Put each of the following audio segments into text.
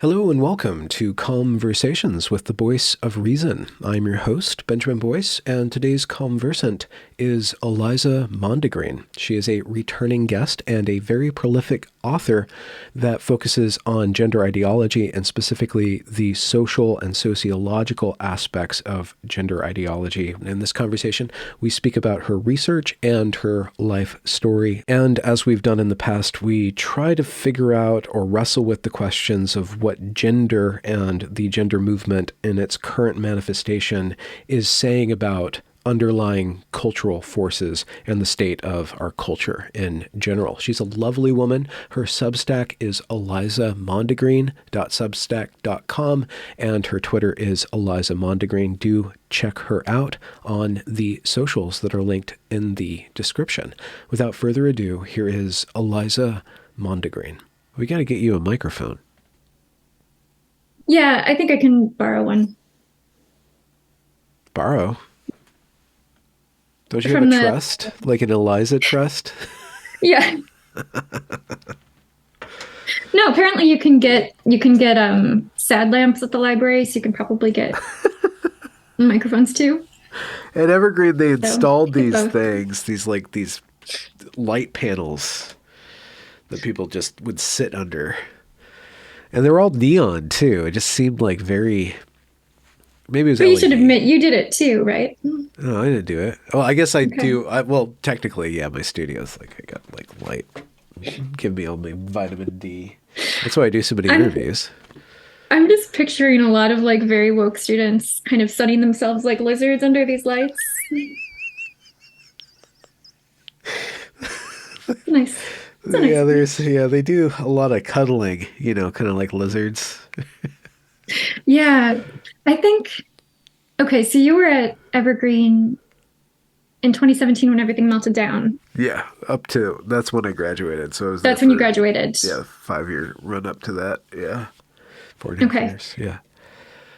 Hello and welcome to Conversations with the Voice of Reason. I'm your host, Benjamin Boyce, and today's conversant is Eliza Mondegreen. She is a returning guest and a very prolific author that focuses on gender ideology and specifically the social and sociological aspects of gender ideology. In this conversation, we speak about her research and her life story. And as we've done in the past, we try to figure out or wrestle with the questions of what gender and the gender movement in its current manifestation is saying about underlying cultural forces and the state of our culture in general. She's a lovely woman. Her Substack is elizamondegreen.substack.com, and her Twitter is Eliza Mondegreen. Do check her out on the socials that are linked in the description. Without further ado, here is Eliza Mondegreen. We got to get you a microphone. Yeah, I think I can borrow one. Borrow? Don't you have a trust? Like an Eliza trust? Yeah. No, apparently you can get sad lamps at the library, so you can probably get microphones too. At Evergreen, they installed these things, these light panels that people just would sit under. And they were all neon too. It just seemed like very... Maybe it was But LED. you should admit you did it too, right? No, I didn't do it. Well, I guess I do. Well, technically, yeah, my studio's like, I got like light. Give me only vitamin D. That's why I do so many interviews. I'm just picturing a lot of like very woke students kind of sunning themselves like lizards under these lights. Nice. Yeah, they do a lot of cuddling, kind of like lizards. Yeah, I think, okay, so you were at Evergreen in 2017 when everything melted down. Yeah, that's when I graduated. So that's when you graduated. Yeah, 5-year run up to that. Yeah, 4.5 years. Yeah.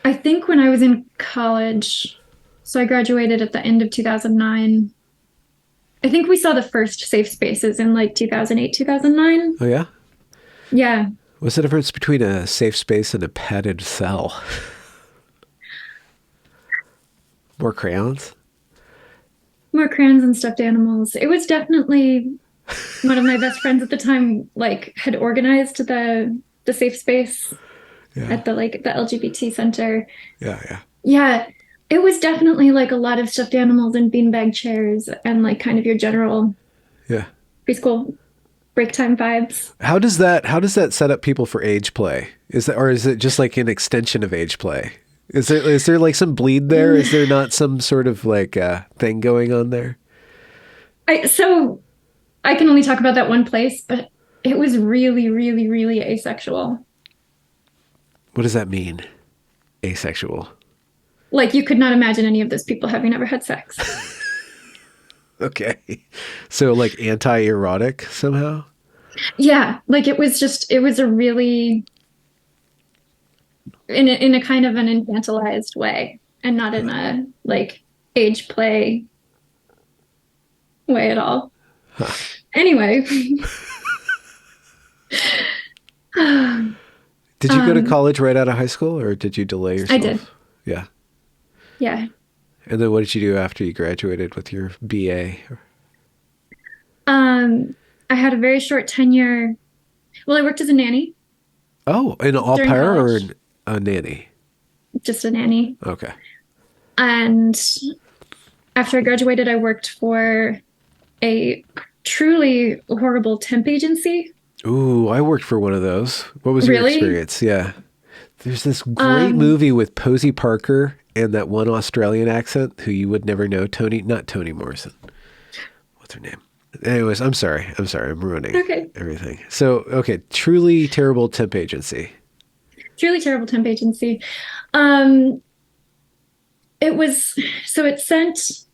I think when I was in college, so I graduated at the end of 2009. I think we saw the first safe spaces in like 2008, 2009. Oh, yeah? Yeah. What's the difference between a safe space and a padded cell? More crayons? More crayons and stuffed animals. It was definitely one of my best friends at the time, like, had organized the safe space at the LGBT center. Yeah. Yeah. It was definitely like a lot of stuffed animals and beanbag chairs and like kind of your general preschool break time vibes. How does that set up people for age play? Is it just like an extension of age play? Is there like some bleed there? Is there not some sort of like thing going on there? So I can only talk about that one place, but it was really, really, really asexual. What does that mean? Asexual. Like you could not imagine any of those people having ever had sex. Okay. So like anti-erotic somehow? Yeah. Like it was a really, in a kind of an infantilized way and not in a like age play way at all. Huh. Anyway. Did you go to college right out of high school or did you delay yourself? I did. Yeah. Yeah. And then what did you do after you graduated with your BA? I had a very short tenure. Well, I worked as a nanny. Oh, an au pair or a nanny? Just a nanny. Okay. And after I graduated, I worked for a truly horrible temp agency. Ooh, I worked for one of those. What was your experience? Yeah. There's this great movie with Posey Parker and that one Australian accent who you would never know, not Toni Morrison. What's her name? Anyways, I'm sorry. I'm ruining everything. So, okay. Truly terrible temp agency. Truly terrible temp agency. It sent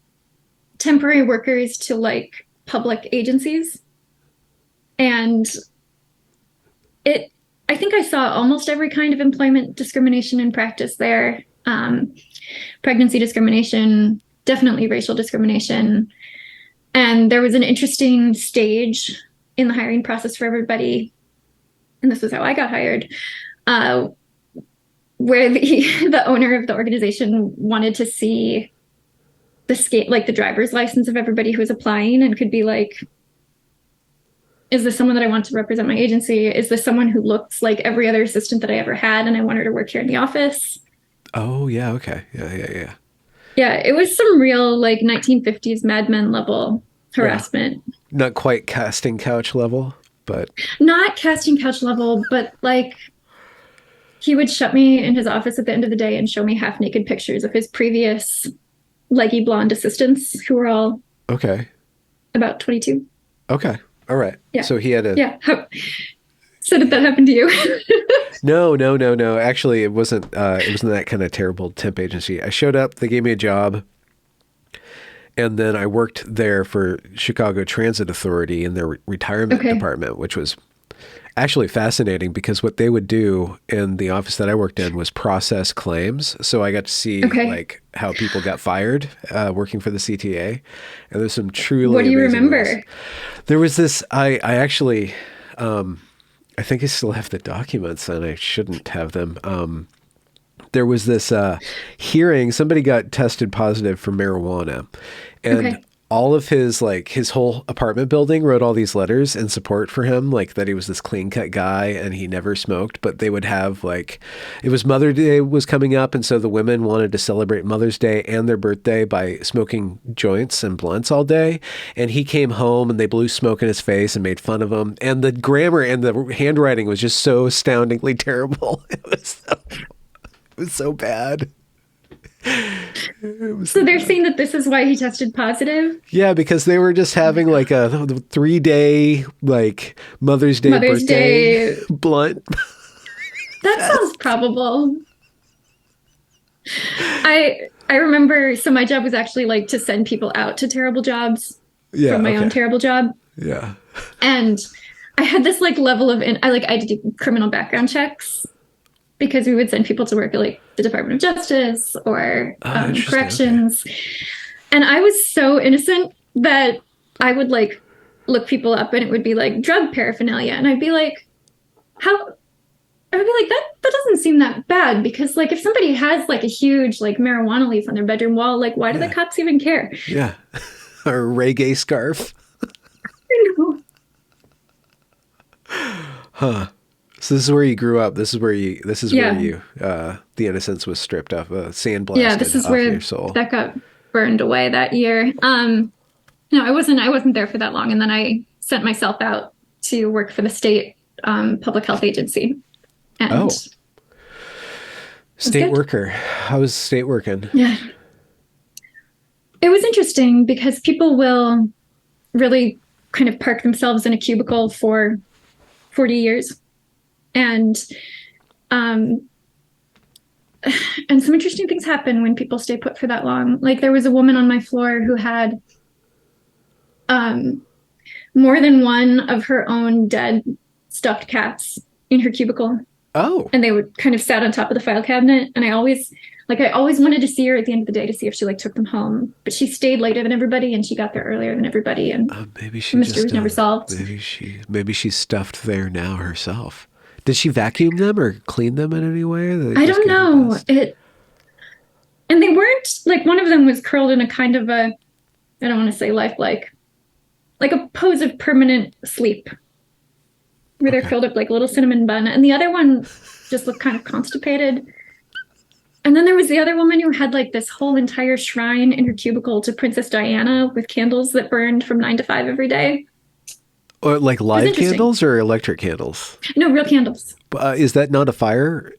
temporary workers to like public agencies. And I think I saw almost every kind of employment discrimination in practice there. Pregnancy discrimination, definitely racial discrimination. And there was an interesting stage in the hiring process for everybody. And this was how I got hired. uh, where the the owner of the organization wanted to see the driver's license of everybody who was applying and could be like, is this someone that I want to represent my agency? Is this someone who looks like every other assistant that I ever had and I want her to work here in the office? Oh, yeah. Okay. Yeah. Yeah, it was some real like 1950s Mad Men level Yeah. harassment. Not quite casting couch level, but Not casting couch level, but like he would shut me in his office at the end of the day and show me half naked pictures of his previous leggy blonde assistants who were all okay. about 22. Okay. All right. Yeah. So he had a Yeah. So did that happen to you? No. Actually, it wasn't that kind of terrible temp agency. I showed up, they gave me a job, and then I worked there for Chicago Transit Authority in their retirement Okay. department, which was actually fascinating because what they would do in the office that I worked in was process claims. So I got to see Okay. like how people got fired working for the CTA, and there's some truly What do you amazing remember? ways. There was this. I actually. I think I still have the documents, and I shouldn't have them. There was this hearing. Somebody got tested positive for marijuana, and Okay. all of his whole apartment building wrote all these letters in support for him, like that he was this clean cut guy and he never smoked. But they would have it was Mother's Day was coming up, and so the women wanted to celebrate Mother's Day and their birthday by smoking joints and blunts all day. And he came home and they blew smoke in his face and made fun of him. And the grammar and the handwriting was just so astoundingly terrible. It was so bad. So they're saying that this is why he tested positive? Yeah, because they were just having like a 3-day Mother's Day Mother's birthday Day. blunt. That sounds probable. I remember, so my job was actually like to send people out to terrible jobs Yeah, from my own terrible job. Yeah. And I had this like level of, I had to do criminal background checks because we would send people to work at like the Department of Justice or corrections. Okay. And I was so innocent that I would like look people up and it would be like drug paraphernalia. And I'd be like, that doesn't seem that bad, because like if somebody has like a huge like marijuana leaf on their bedroom wall, like why do the cops even care? Yeah. Or a reggae scarf. I know. Huh. So this is where you grew up. This is where you the innocence was stripped off, sandblasted. Yeah, this is off where your soul. that got burned away that year. No, I wasn't there for that long, and then I sent myself out to work for the state public health agency. And state worker. How was state working? Yeah. It was interesting because people will really kind of park themselves in a cubicle for 40 years. And some interesting things happen when people stay put for that long. Like there was a woman on my floor who had more than one of her own dead stuffed cats in her cubicle. Oh. And they would kind of sat on top of the file cabinet. And I always wanted to see her at the end of the day to see if she like took them home. But she stayed later than everybody, and she got there earlier than everybody. And maybe she the mystery was never solved. Maybe she's stuffed there now herself. Did she vacuum them or clean them in any way? I don't know. And they weren't like, one of them was curled in a kind of a, I don't want to say lifelike, like a pose of permanent sleep, where they're curled up like a little cinnamon bun. And the other one just looked kind of constipated. And then there was the other woman who had like this whole entire shrine in her cubicle to Princess Diana with candles that burned from 9 to 5 every day. Or like live candles or electric candles? No, real candles. Is that not a fire?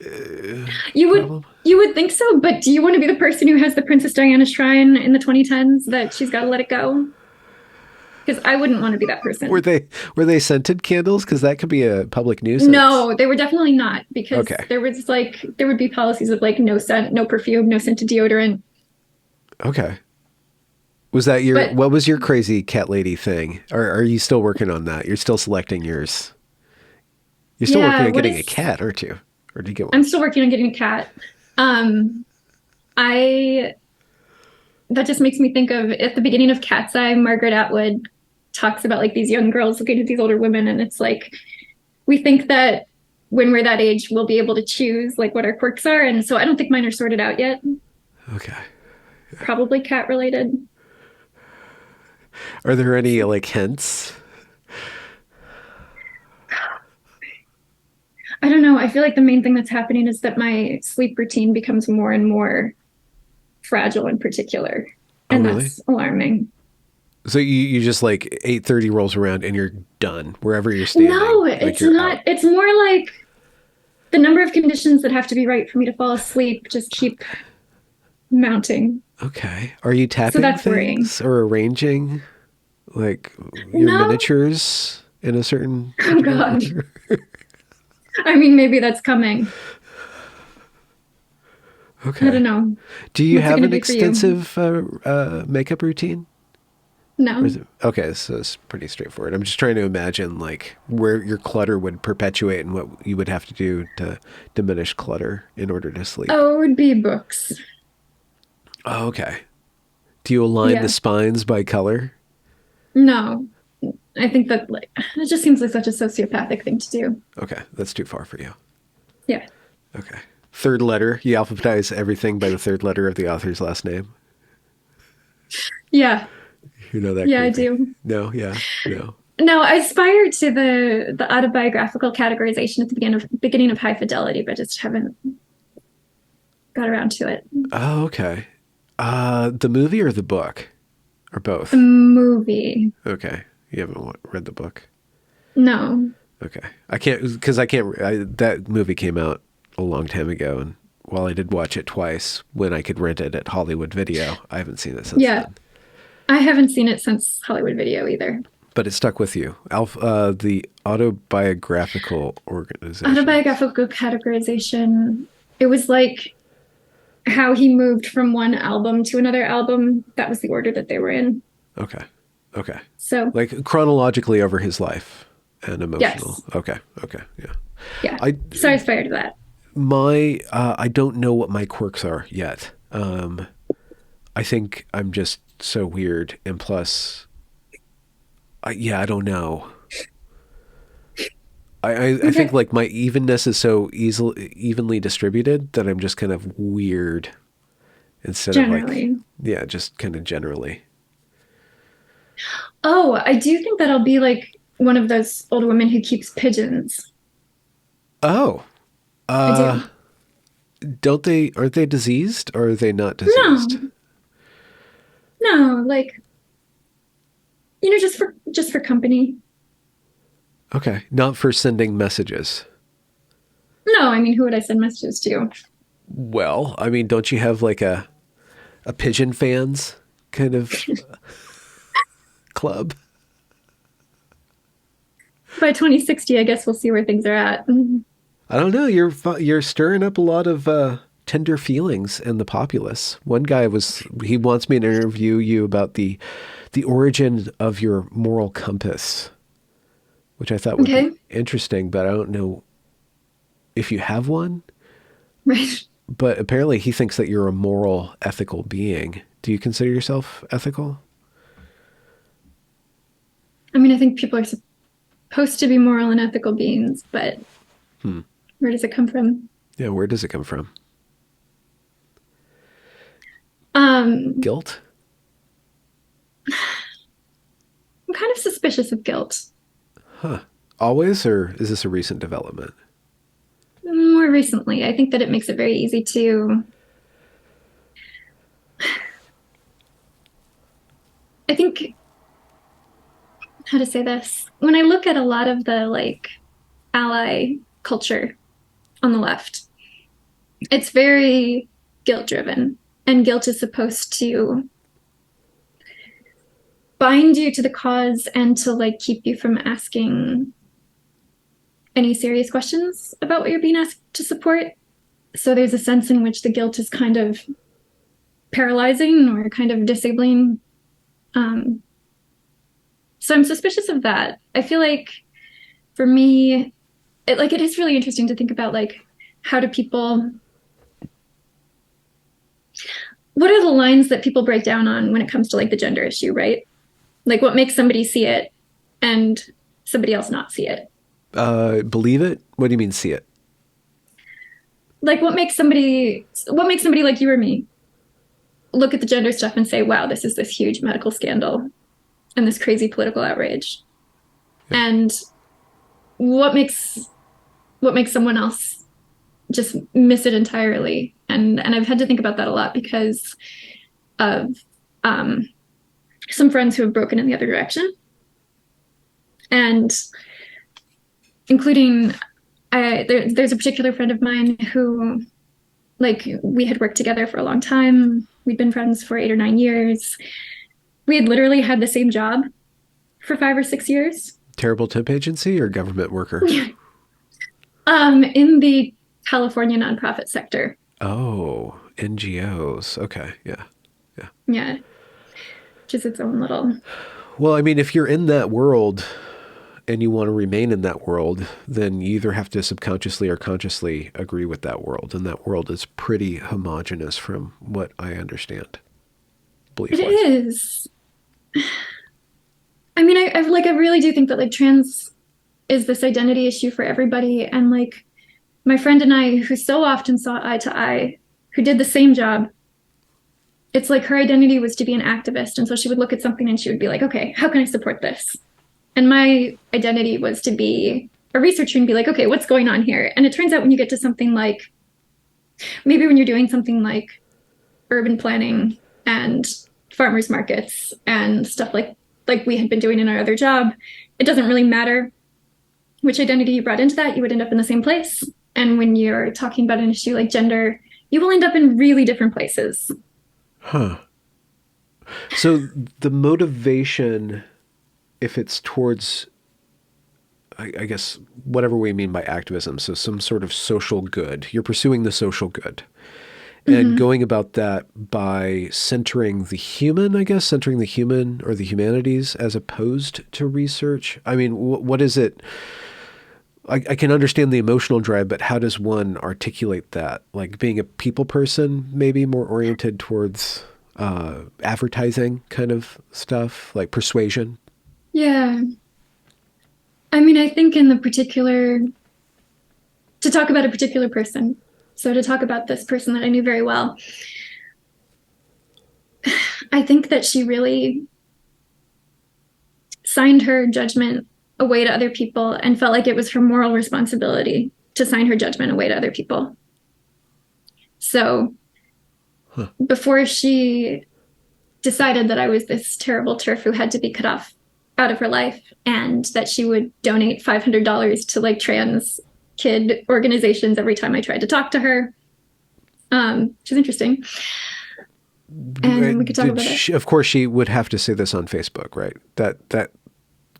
You would think so, but do you want to be the person who has the Princess Diana shrine in the 2010s that she's got to let it go? Because I wouldn't want to be that person. Were they scented candles? Because that could be a public nuisance. No, they were definitely not. Because there would be policies of like no scent, no perfume, no scented deodorant. Okay. Was that what was your crazy cat lady thing? Or are you still working on that? You're still selecting yours. You're still working on getting a cat, aren't you? Or did you get one? I'm still working on getting a cat. That just makes me think of, at the beginning of Cat's Eye, Margaret Atwood talks about like these young girls looking at these older women, and it's like, we think that when we're that age, we'll be able to choose like what our quirks are. And so I don't think mine are sorted out yet. Okay. Probably cat related. Are there any like hints? I don't know. I feel like the main thing that's happening is that my sleep routine becomes more and more fragile in particular. Oh, And really? that's alarming. So you just like 8:30 rolls around and you're done wherever you're standing. No, Like it's you're not. out. It's more like the number of conditions that have to be right for me to fall asleep just keep mounting. Okay. Are you So tapping that's worrying. things or arranging like your No. miniatures in a certain Oh particular God. order? I mean, maybe that's coming. I Okay. don't know. Do you What's it have going to an be for you? extensive makeup routine? Or is No. it okay? So it's pretty straightforward. I'm just trying to imagine like where your clutter would perpetuate and what you would have to do to diminish clutter in order to sleep. Oh, it would be books. Oh, okay. Do you align the Yeah. spines by color? No. I think that like it just seems like such a sociopathic thing to do. Okay, that's too far for you. Yeah. Okay. Third letter. You alphabetize everything by the third letter of the author's last name. Yeah. You know that Yeah, I creepy. do. No, yeah, no. No, I aspired to the autobiographical categorization at the beginning of High Fidelity, but just haven't got around to it. Oh, okay. The movie or the book? Or The both? movie. Okay. You haven't read the book. No. Okay. I can't, because I can't, that movie came out a long time ago. And while I did watch it twice when I could rent it at Hollywood Video, I haven't seen it since Yeah. then. I haven't seen it since Hollywood Video either. But it stuck with you. The autobiographical organization. Autobiographical categorization. It was like how he moved from one album to another album. That was the order that they were in. Okay. Okay. So, Like chronologically over his life and yes. emotional. Okay. Okay. Yeah. Yeah. I So I aspired to that. I don't know what my quirks are yet. I think I'm just so weird, and plus, yeah, I don't know. I think Okay. like my evenness is so evenly distributed that I'm just kind of weird instead of like, Generally. yeah, just kind of generally. Oh, I do think that I'll be like one of those old women who keeps pigeons. Oh, I uh, do. aren't they diseased or are they not No, diseased? no, like, just for company. Okay. Not for sending messages. No, I mean, who would I send messages to? Well, I mean, don't you have like a pigeon fans kind of club? By 2060, I guess we'll see where things are at. I don't know. You're stirring up a lot of tender feelings in the populace. One guy he wants me to interview you about the origin of your moral compass, which I thought would Okay, be interesting, but I don't know if you have one. right. But apparently he thinks that you're a moral, ethical being. Do you consider yourself ethical? I mean, I think people are supposed to be moral and ethical beings, but where does it come from? Yeah, where does it come from? Um, Guilt? I'm kind of suspicious of guilt. Huh. Always, or is this a recent development? More recently, I think that it makes it very easy to. I think how to say this. When I look at a lot of the like ally culture on the left, it's very guilt driven. And guilt is supposed to bind you to the cause and to like keep you from asking any serious questions about what you're being asked to support. So there's a sense in which the guilt is kind of paralyzing or kind of disabling. So I'm suspicious of that. I feel like for me, it is really interesting to think about like how do people what are the lines that people break down on when it comes to like the gender issue, right? Like what makes somebody see it and somebody else not see it. Believe it? What do you mean see it? Like what makes somebody like you or me look at the gender stuff and say, wow, this is this huge medical scandal and this crazy political outrage. Yeah. And what makes someone else just miss it entirely? And I've had to think about that a lot because of some friends who have broken in the other direction. And including there's a particular friend of mine who, like, we had worked together for a long time. We'd been friends for 8 or 9 years. We had literally had the same job for 5 or 6 years. Terrible temp agency or government worker? In the California nonprofit sector. Oh, NGOs. Okay. Yeah. Yeah. Yeah. Which is its own little. Well, I mean, if you're in that world and you want to remain in that world, then you either have to subconsciously or consciously agree with that world. And that world is pretty homogenous from what I understand. It is. I mean, I really do think that like trans is this identity issue for everybody. And like my friend and I, who so often saw eye to eye, who did the same job, it's like her identity was to be an activist. And so she would look at something and she would be like, okay, how can I support this? And my identity was to be a researcher and be like, okay, what's going on here? And it turns out when you get to something like, maybe when you're doing something like urban planning and farmers markets and stuff like we had been doing in our other job, it doesn't really matter which identity you brought into that, you would end up in the same place. And when you're talking about an issue like gender, you will end up in really different places. Huh. So the motivation, if it's towards, I guess, whatever we mean by activism, so some sort of social good, you're pursuing the social good. And going about that by centering the human, I guess, centering the human or the humanities as opposed to research. I mean, what is it? I can understand the emotional drive, but how does one articulate that? Like being a people person, maybe more oriented towards advertising kind of stuff, like persuasion? Yeah. I mean, I think in the particular, to talk about a particular person, so to talk about this person that I knew very well, I think that she really signed her judgment away to other people and felt like it was her moral responsibility to sign her judgment away to other people. So before she decided that I was this terrible TERF who had to be cut off out of her life and that she would donate $500 to like trans kid organizations every time I tried to talk to her, which is interesting. And we could talk about it. Of course, she would have to say this on Facebook, right? That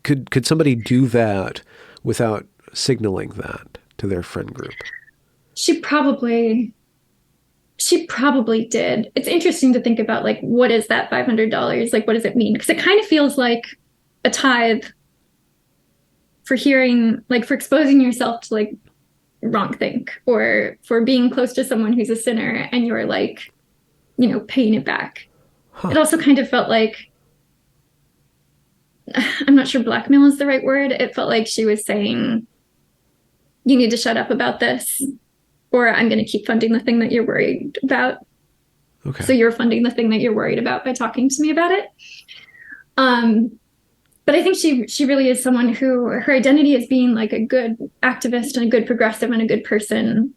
could somebody do that without signaling that to their friend group? She probably did. It's interesting to think about, like, what is that $500? Like, what does it mean? Because it kind of feels like a tithe for hearing, like, for exposing yourself to like wrongthink or for being close to someone who's a sinner and you're like, you know, paying it back. It also kind of felt like, I'm not sure blackmail is the right word. It felt like she was saying, you need to shut up about this, or I'm going to keep funding the thing that you're worried about. Okay. So you're funding the thing that you're worried about by talking to me about it. But I think she really is someone who her identity as being like a good activist and a good progressive and a good person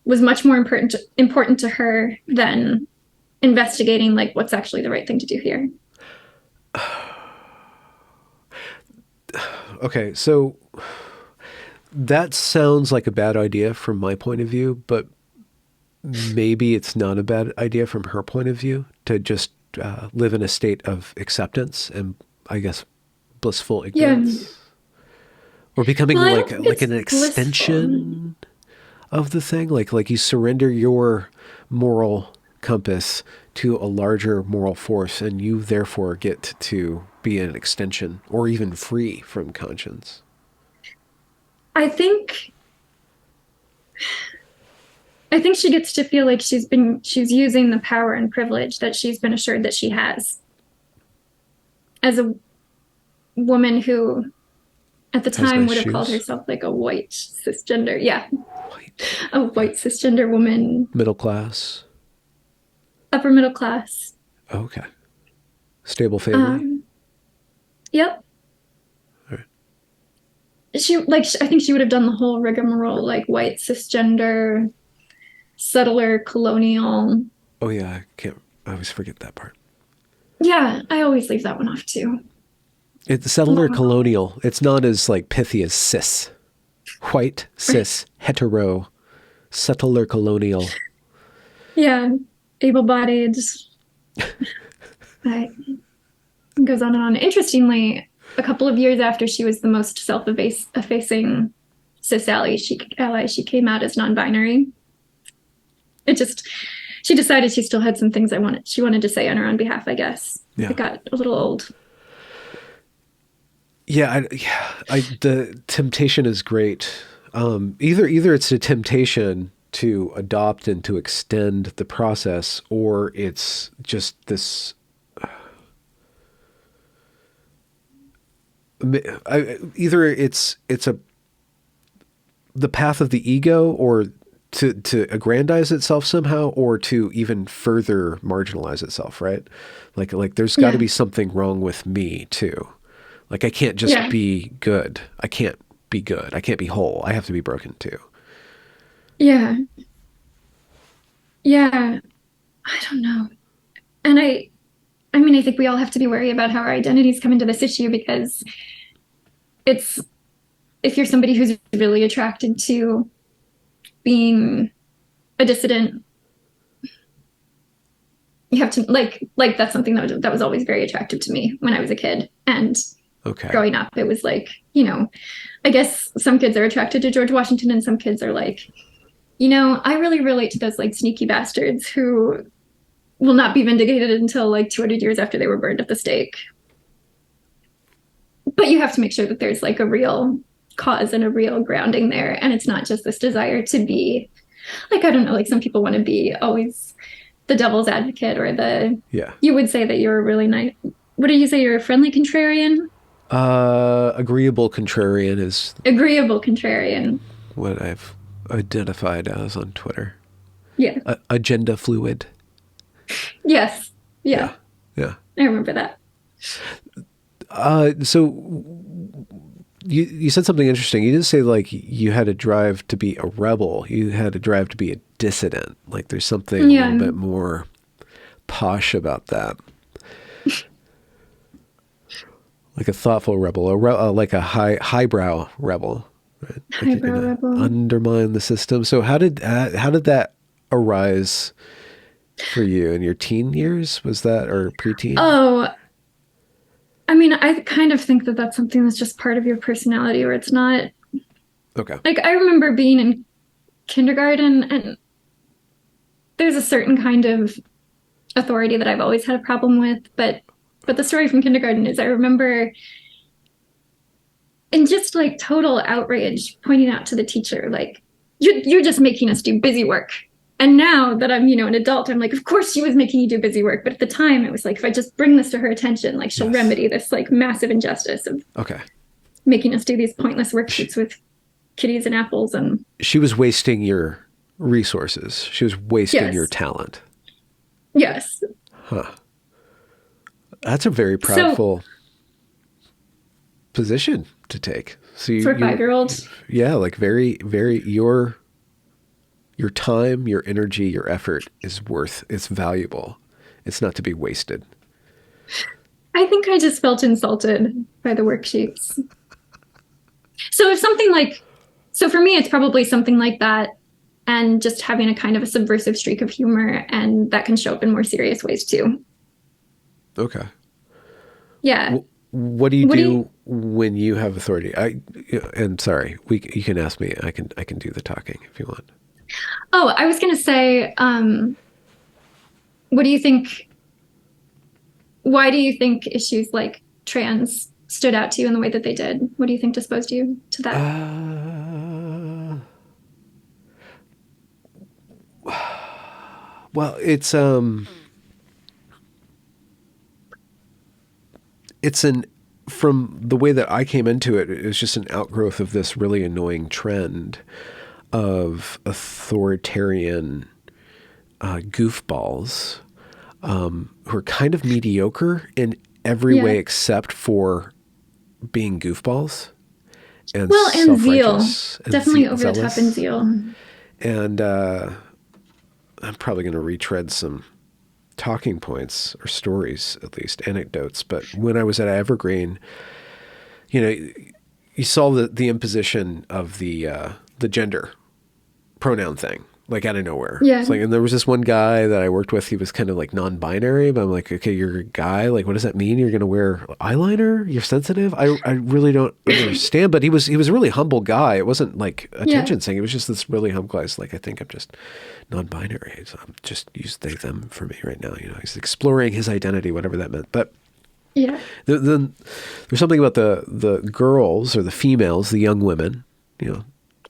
was much more important to her than investigating like what's actually the right thing to do here. Okay, so that sounds like a bad idea from my point of view, but maybe it's not a bad idea from her point of view to just live in a state of acceptance and, I guess, blissful ignorance. Yeah. Or becoming like an extension of the thing. Like you surrender your moral compass to a larger moral force and you therefore get to be an extension or even free from conscience. I think she gets to feel like she's using the power and privilege that she's been assured that she has as a woman who at the Has time nice would have called shoes. herself like a white cisgender. Yeah. White. A Okay. white cisgender woman, Middle class. upper middle class. Okay. Stable family. Um, yep. All right. I think she would have done the whole rigmarole, like white cisgender, settler, colonial. Oh yeah, I always forget that part. Yeah, I always leave that one off too. It's settler colonial. It's not as like pithy as cis. White, Right. cis, hetero, settler colonial. Yeah, able-bodied. Right. It goes on and on. Interestingly, a couple of years after she was the most self-effacing cis ally, she came out as non-binary. It just she decided she still had some things she wanted to say on her own behalf, I guess. Yeah. It got a little old. Yeah, the temptation is great. Either it's a temptation to adopt and to extend the process, or it's just this. Either it's the path of the ego, or to aggrandize itself somehow, or to even further marginalize itself. Right? Like there's got to Yeah. be something wrong with me too. Like I can't just Yeah. be good. I can't be good. I can't be whole. I have to be broken too. Yeah. Yeah. I don't know. And I mean, I think we all have to be wary about how our identities come into this issue, because it's if you're somebody who's really attracted to being a dissident, you have to like that's something that was always very attractive to me when I was a kid. And Okay. growing up, it was like, I guess some kids are attracted to George Washington and some kids are like, I really relate to those like sneaky bastards who will not be vindicated until like 200 years after they were burned at the stake. But you have to make sure that there's like a real cause and a real grounding there. And it's not just this desire to be like, I don't know, like some people want to be always the devil's advocate, or Yeah. you would say that you're a really nice, what do you say? You're a friendly contrarian? Agreeable contrarian is Agreeable contrarian. what I've identified as on Twitter. Yeah. Agenda fluid. Yes. Yeah. Yeah. I remember that. So you said something interesting. You didn't say like you had a drive to be a rebel. You had a drive to be a dissident. Like there's something a little bit more posh about that. Like a thoughtful rebel, like a highbrow rebel. Right? Like Highbrow rebel. Undermine the system. So how did that arise for you in your teen years? Was that, or preteen? Oh, I mean, I kind of think that that's something that's just part of your personality, where it's not. Okay. Like, I remember being in kindergarten, and there's a certain kind of authority that I've always had a problem with, but the story from kindergarten is I remember in just like total outrage pointing out to the teacher, like, you're just making us do busy work. And now that I'm, an adult, I'm like, of course she was making you do busy work. But at the time, it was like, if I just bring this to her attention, like she'll remedy this like massive injustice of making us do these pointless worksheets with kitties and apples. And she was wasting your resources. She was wasting your talent. Yes. Huh. That's a very proudful position to take. So for a 5-year-old. Yeah, like very, very your time, your energy, your effort is it's valuable. It's not to be wasted. I think I just felt insulted by the worksheets. So for me, it's probably something like that, and just having a kind of a subversive streak of humor, and that can show up in more serious ways too. Okay. Yeah. What do you do when you have authority? And sorry, you can ask me. I can do the talking if you want. Oh, I was going to say, what do you think? Why do you think issues like trans stood out to you in the way that they did? What do you think disposed you to that? Well, it's an from the way that I came into it, it was just an outgrowth of this really annoying trend of authoritarian goofballs who are kind of mediocre in every way Yeah. except for being goofballs and Well, and zeal. self-righteous and Definitely over the top in zealous. zeal. And I'm probably going to retread some talking points or stories, at least anecdotes. But when I was at Evergreen, you know, you saw the imposition of the gender pronoun thing, like out of nowhere. Yeah. It's like, and there was this one guy that I worked with. He was kind of like non-binary, but I'm like, okay, you're a guy. Like, what does that mean? You're going to wear eyeliner? You're sensitive? I really don't understand. But he was a really humble guy. It wasn't like Yeah. attention thing. It was just this really humble guy. It's like, I think I'm just non-binary. So I'm just use they them for me right now. You know, he's exploring his identity, whatever that meant. But Yeah. there's something about the girls or the females, the young women, you know,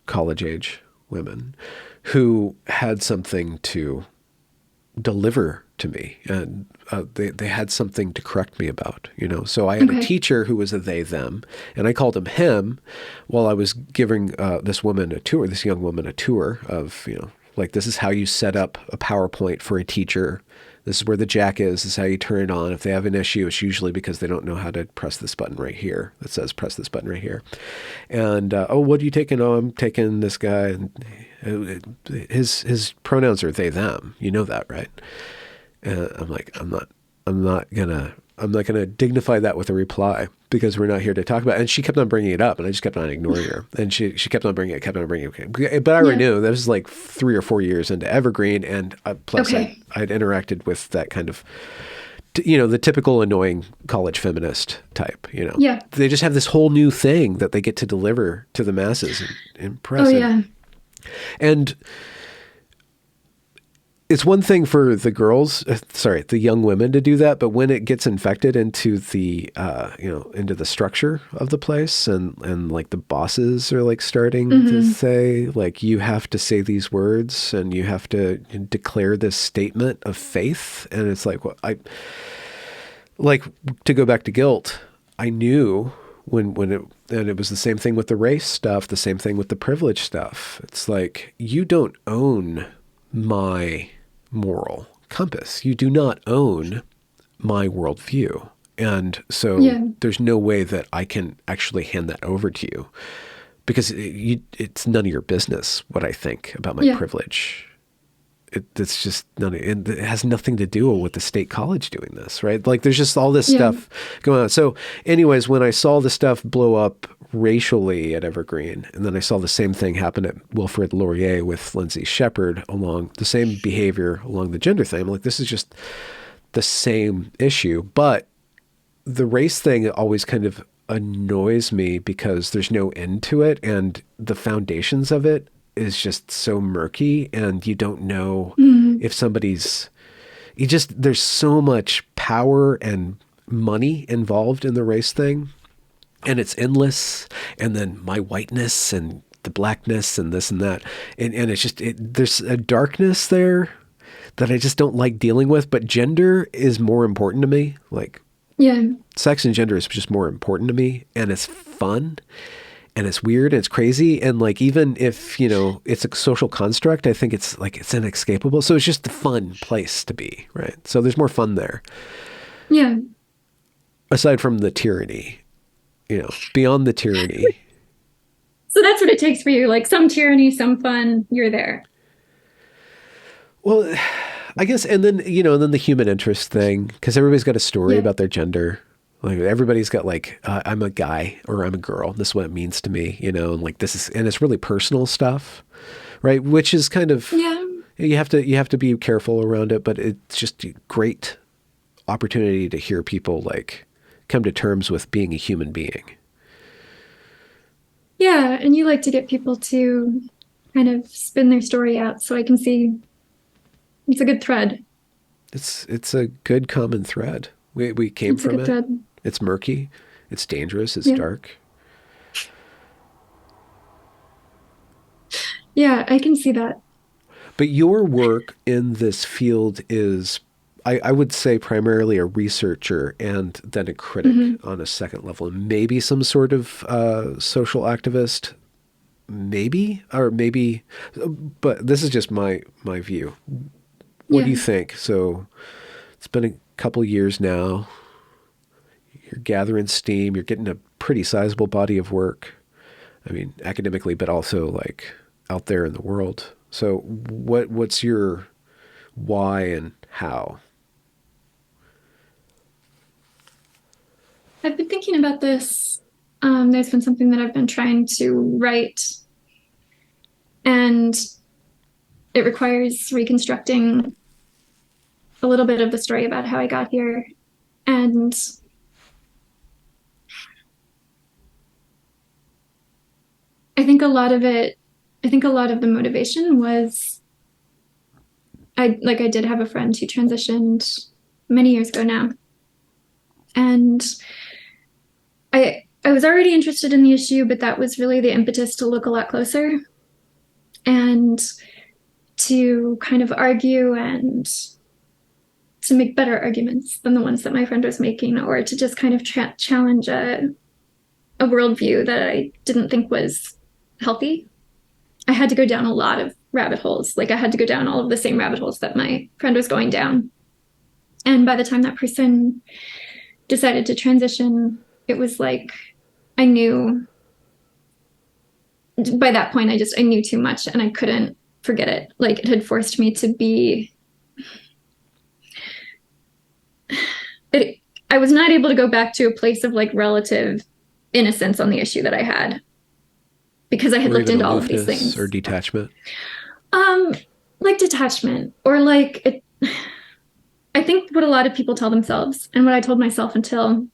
college age women who had something to deliver to me, and they had something to correct me about, you know. So I had a Okay. teacher who was a they them, and I called him him while I was giving this young woman a tour of, you know, like, this is how you set up a PowerPoint for a teacher. This is where the jack is. This is how you turn it on. If they have an issue, it's usually because they don't know how to press this button right here. That says press this button right here. And, oh, what are you taking? Oh, I'm taking this guy. And his pronouns are they, them. You know that, right? And I'm like, I'm not gonna dignify that with a reply because we're not here to talk about it. And she kept on bringing it up, and I just kept on ignoring her. And she kept on bringing it. But I already Yeah. knew that was like 3 or 4 years into Evergreen, and plus Okay. I'd interacted with that kind of, you know, the typical annoying college feminist type. You know, Yeah. they just have this whole new thing that they get to deliver to the masses and impress. Oh, yeah. And it's one thing for the girls, the young women to do that, but when it gets infected into the, into the structure of the place, and like the bosses are like starting to say, like, you have to say these words and you have to declare this statement of faith. And it's like, well, to go back to guilt, I knew and it was the same thing with the race stuff, the same thing with the privilege stuff. It's like, you don't own my moral compass. You do not own my worldview. And so there's no way that I can actually hand that over to you, because it's none of your business what I think about my privilege. It's just it has nothing to do with the state college doing this, right? Like, there's just all this stuff going on. So anyways, when I saw the stuff blow up racially at Evergreen, and then I saw the same thing happen at Wilfrid Laurier with Lindsay Shepherd, along the same behavior along the gender thing, I'm like, this is just the same issue. But the race thing always kind of annoys me because there's no end to it, and the foundations of it is just so murky, and you don't know if there's so much power and money involved in the race thing, and it's endless. And then my whiteness and the blackness and this and that. And it's just, there's a darkness there that I just don't like dealing with, but gender is more important to me. Like, sex and gender is just more important to me, and it's fun. And it's weird and it's crazy. And like, even if, you know, it's a social construct, I think it's like, it's inescapable. So it's just a fun place to be, right? So there's more fun there. Yeah. Aside from the tyranny, you know, beyond the tyranny. So that's what it takes for you. Like, some tyranny, some fun, you're there. Well, I guess, and then, you know, and then the human interest thing, because everybody's got a story about their gender. Like, everybody's got like, I'm a guy or I'm a girl. This is what it means to me, you know, and like, and it's really personal stuff, right? Which is kind of, you have to be careful around it, but it's just a great opportunity to hear people like come to terms with being a human being. Yeah. And you like to get people to kind of spin their story out. So I can see it's a good thread. It's a good common thread. We came from it. Thread. It's murky. It's dangerous. It's dark. Yeah, I can see that. But your work in this field is, I would say primarily a researcher and then a critic on a second level, and maybe some sort of social activist, maybe, or maybe, but this is just my view. What do Yeah. you think? So it's been a couple years now. You're gathering steam. You're getting a pretty sizable body of work. I mean, academically, but also like out there in the world. So what's your why and how? I've been thinking about this. There's been something that I've been trying to write, and it requires reconstructing a little bit of the story about how I got here. And I think a lot of it, I think a lot of the motivation was I did have a friend who transitioned many years ago now. And I was already interested in the issue, but that was really the impetus to look a lot closer and to kind of argue and to make better arguments than the ones that my friend was making, or to just kind of challenge a worldview that I didn't think was healthy. I had to go down a lot of rabbit holes. Like I had to go down all of the same rabbit holes that my friend was going down. And by the time that person decided to transition, it was like I knew by that point, I knew too much and I couldn't forget it. Like it had forced me to be, I was not able to go back to a place of like relative innocence on the issue that I had because I had Or looked even into all of these aloofness things. or detachment? Um, like detachment or like I think what a lot of people tell themselves and what I told myself until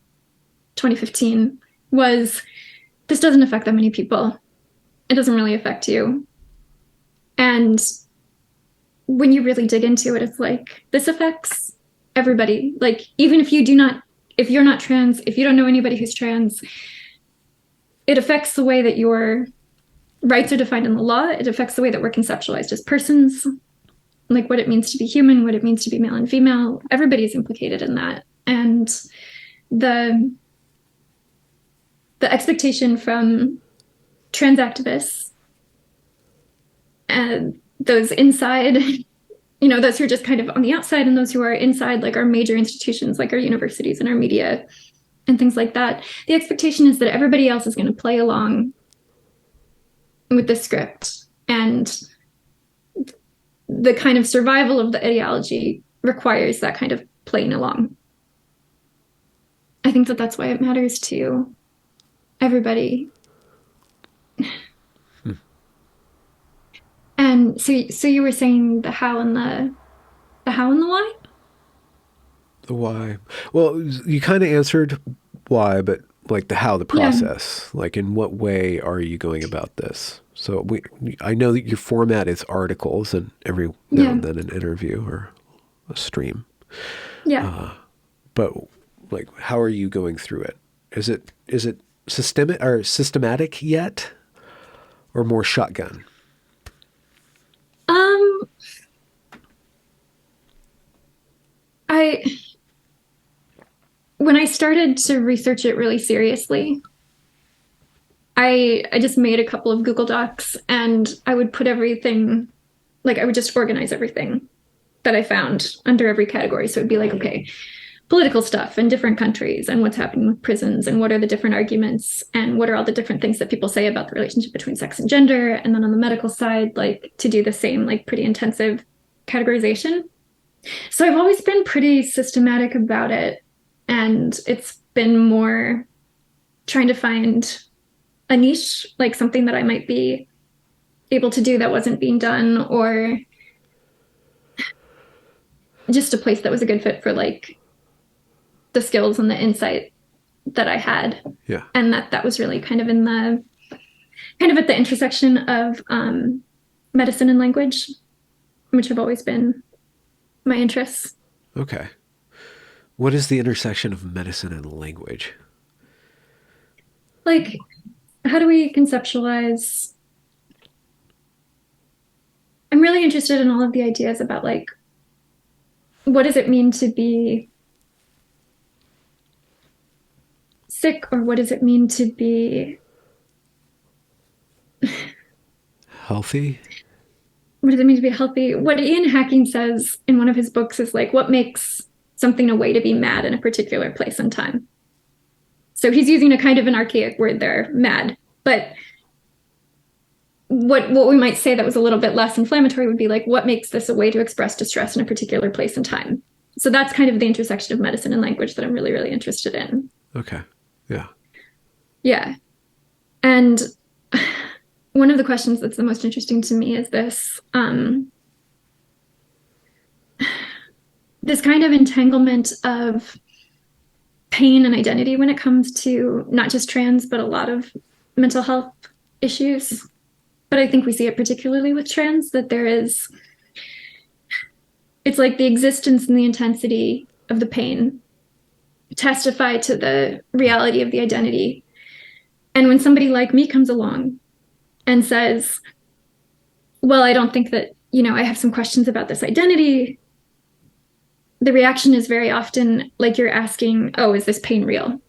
2015 was this doesn't affect that many people. It doesn't really affect you. And when you really dig into it, it's like this affects everybody. Like even if you do not, if you're not trans, if you don't know anybody who's trans, it affects the way that your rights are defined in the law. It affects the way that we're conceptualized as persons, like what it means to be human, what it means to be male and female. Everybody's implicated in that. And the the expectation from trans activists and those inside, those who are just kind of on the outside and those who are inside, like our major institutions, like our universities and our media and things like that. The expectation is that everybody else is going to play along with the script, and the kind of survival of the ideology requires that kind of playing along. I think that that's why it matters to everybody. And so you were saying the how and the how and the why? The why. Well, you kind of answered why, but like the how, the Yeah. process. Like in what way are you going about this? So I know that your format is articles and every now Yeah. and then an interview or a stream. Yeah. But like, how are you going through it? Is it systematic yet, or more shotgun? Um, I when I started to research it really seriously, I just made a couple of Google Docs and I would put everything, like I would just organize everything that I found under every category. So it'd be like, okay, political stuff in different countries and what's happening with prisons and what are the different arguments and what are all the different things that people say about the relationship between sex and gender. And then on the medical side, like to do the same, like pretty intensive categorization. So I've always been pretty systematic about it. And it's been more trying to find a niche, like something that I might be able to do that wasn't being done, or just a place that was a good fit for like the skills and the insight that I had. Yeah. And that was really kind of in the kind of at the intersection of medicine and language, which have always been my interests. Okay. What is the intersection of medicine and language? Like, how do we conceptualize? I'm really interested in all of the ideas about like what does it mean to be sick, or what does it mean to be Healthy? what does it mean to be healthy? What Ian Hacking says in one of his books is like, what makes something a way to be mad in a particular place and time? So he's using a kind of an archaic word there, mad. But what we might say that was a little bit less inflammatory would be like, what makes this a way to express distress in a particular place and time? So that's kind of the intersection of medicine and language that I'm really, really interested in. Okay. Yeah. Yeah. And one of the questions that's the most interesting to me is this this kind of entanglement of pain and identity when it comes to not just trans, but a lot of mental health issues. But I think we see it particularly with trans, that it's like the existence and the intensity of the pain testify to the reality of the identity. And when somebody like me comes along and says, well, I don't think that, I have some questions about this identity, the reaction is very often like you're asking, oh, is this pain real?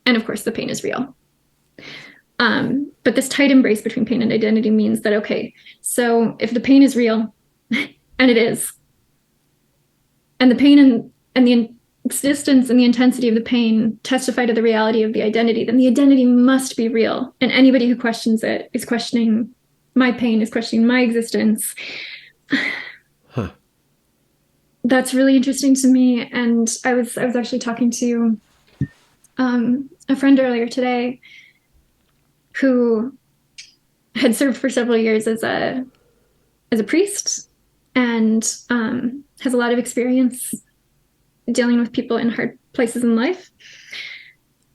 And of course, the pain is real. But this tight embrace between pain and identity means that, okay, so if the pain is real, and it is, and the pain and the existence and the intensity of the pain testify to the reality of the identity, then the identity must be real. And anybody who questions it is questioning my pain, is questioning my existence. Huh. That's really interesting to me. And I was actually talking to a friend earlier today who had served for several years as a priest and has a lot of experience dealing with people in hard places in life.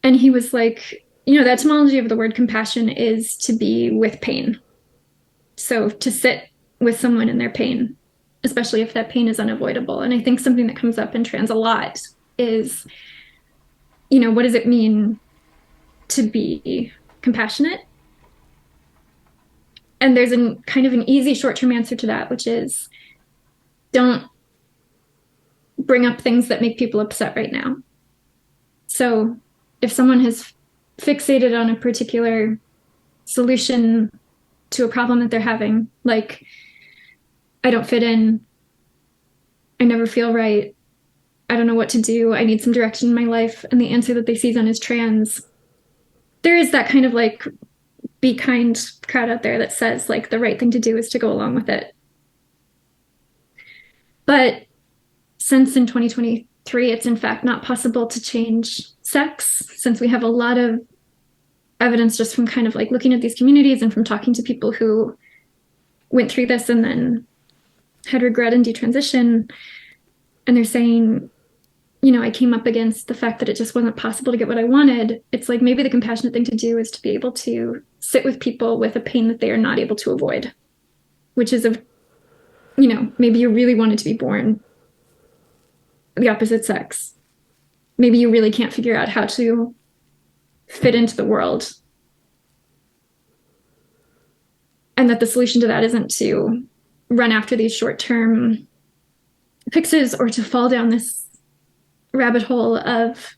And he was like, the etymology of the word compassion is to be with pain. So to sit with someone in their pain, especially if that pain is unavoidable. And I think something that comes up in trans a lot is, what does it mean to be compassionate? And there's a kind of an easy short-term answer to that, which is don't bring up things that make people upset right now. So if someone has fixated on a particular solution to a problem that they're having, like, I don't fit in, I never feel right, I don't know what to do, I need some direction in my life, and the answer that they seize on is trans, there is that kind of like be kind crowd out there that says like the right thing to do is to go along with it. But since in 2023, it's in fact not possible to change sex, since we have a lot of evidence just from kind of like looking at these communities and from talking to people who went through this and then had regret and detransition. And they're saying, I came up against the fact that it just wasn't possible to get what I wanted. It's like maybe the compassionate thing to do is to be able to sit with people with a pain that they are not able to avoid, which is maybe you really wanted to be born the opposite sex. Maybe you really can't figure out how to fit into the world. And that the solution to that isn't to run after these short-term fixes or to fall down this rabbit hole of,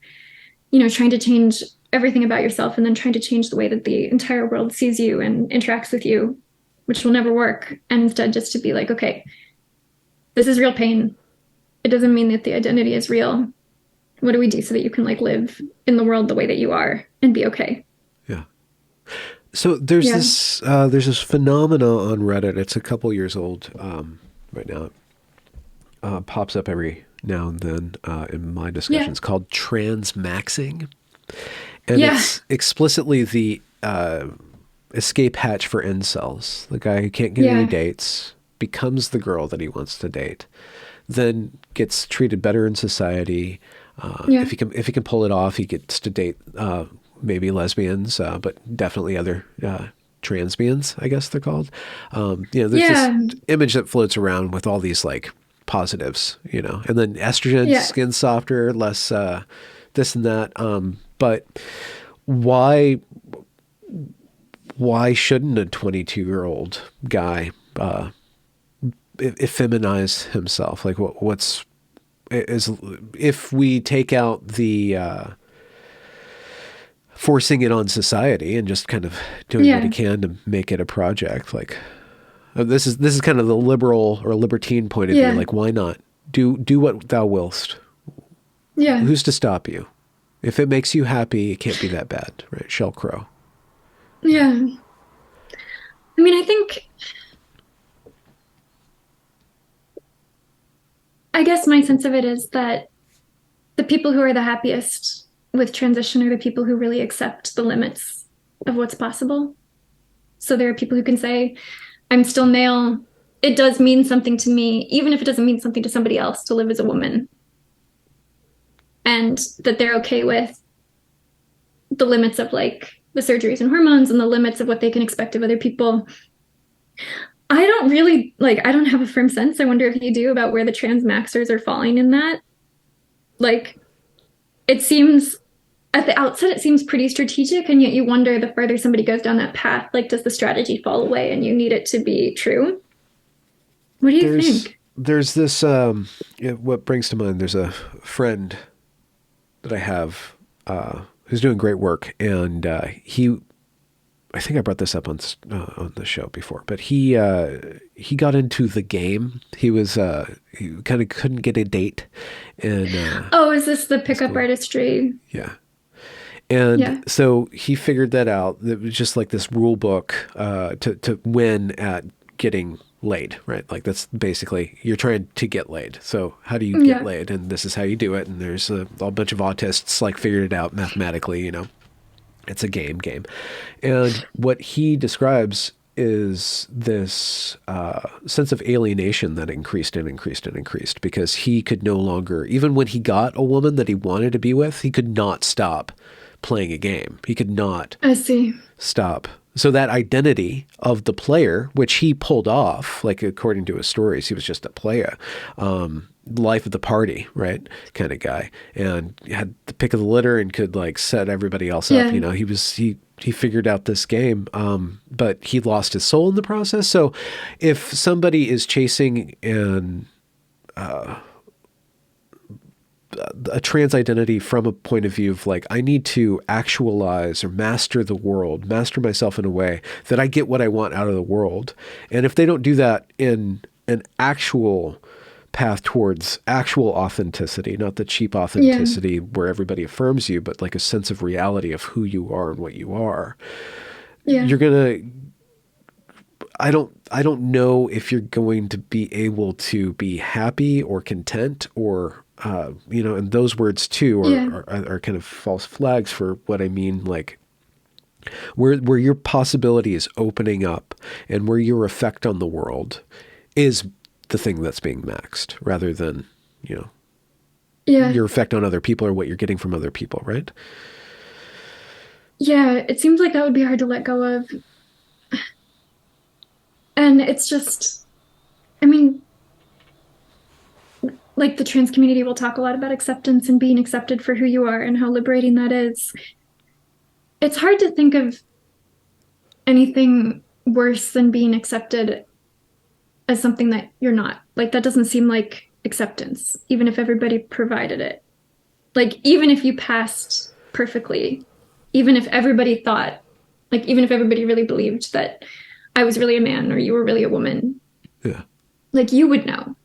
trying to change everything about yourself and then trying to change the way that the entire world sees you and interacts with you, which will never work. And instead just to be like, okay, this is real pain. It doesn't mean that the identity is real. What do we do so that you can like live in the world the way that you are and be okay? Yeah. So there's this phenomena on Reddit. It's a couple years old right now. Pops up every now and then in my discussions called Transmaxing. And it's explicitly the escape hatch for incels. The guy who can't get any dates becomes the girl that he wants to date, then gets treated better in society. If he can pull it off, he gets to date maybe lesbians, but definitely other transbians, I guess they're called. There's this image that floats around with all these like positives, and then estrogen, skin softer, less this and that. But why shouldn't a 22-year-old guy effeminize himself? Like what's as if we take out the forcing it on society and just kind of doing what he can to make it a project, like this is kind of the liberal or libertine point of view. Like, why not do what thou willst? Yeah. Who's to stop you? If it makes you happy, it can't be that bad, right? Shell Crow. Yeah. I mean, I guess my sense of it is that the people who are the happiest with transition are the people who really accept the limits of what's possible. So there are people who can say, I'm still male. It does mean something to me, even if it doesn't mean something to somebody else, to live as a woman. And that they're okay with the limits of like the surgeries and hormones and the limits of what they can expect of other people. I don't have a firm sense. I wonder if you do, about where the transmaxers are falling in that. Like, it seems at the outset, it seems pretty strategic. And yet you wonder, the further somebody goes down that path, like, does the strategy fall away and you need it to be true? What do you think? There's this, what brings to mind, there's a friend that I have who's doing great work. And I think I brought this up on the show before, but he got into the game. He kind of couldn't get a date. And is this the pickup artistry? Yeah. And so he figured that out. It was just like this rule book to win at getting laid, right? Like, that's basically, you're trying to get laid. So how do you get laid? And this is how you do it. And there's a bunch of autists like figured it out mathematically, you know. It's a game. And what he describes is this sense of alienation that increased because he could no longer, even when he got a woman that he wanted to be with, he could not stop playing a game. He could not stop. So that identity of the player, which he pulled off, like according to his stories, he was just a player, life of the party, right, kind of guy, and had the pick of the litter and could like set everybody else up. You know, he figured out this game, but he lost his soul in the process. So if somebody is chasing a trans identity from a point of view of like, I need to actualize or master the world, master myself in a way that I get what I want out of the world. And if they don't do that in an actual path towards actual authenticity, not the cheap authenticity where everybody affirms you, but like a sense of reality of who you are and what you are, you're going to, I don't know if you're going to be able to be happy or content or, you know, and those words too are kind of false flags for what I mean. Like, where your possibility is opening up and where your effect on the world is the thing that's being maxed, rather than, you know, your effect on other people or what you're getting from other people, right? Yeah, it seems like that would be hard to let go of. And it's just, I mean, like, the trans community will talk a lot about acceptance and being accepted for who you are and how liberating that is. It's hard to think of anything worse than being accepted as something that you're not. Like, that doesn't seem like acceptance, even if everybody provided it. Like, even if you passed perfectly, even if everybody thought, like, even if everybody really believed that I was really a man or you were really a woman, like, you would know.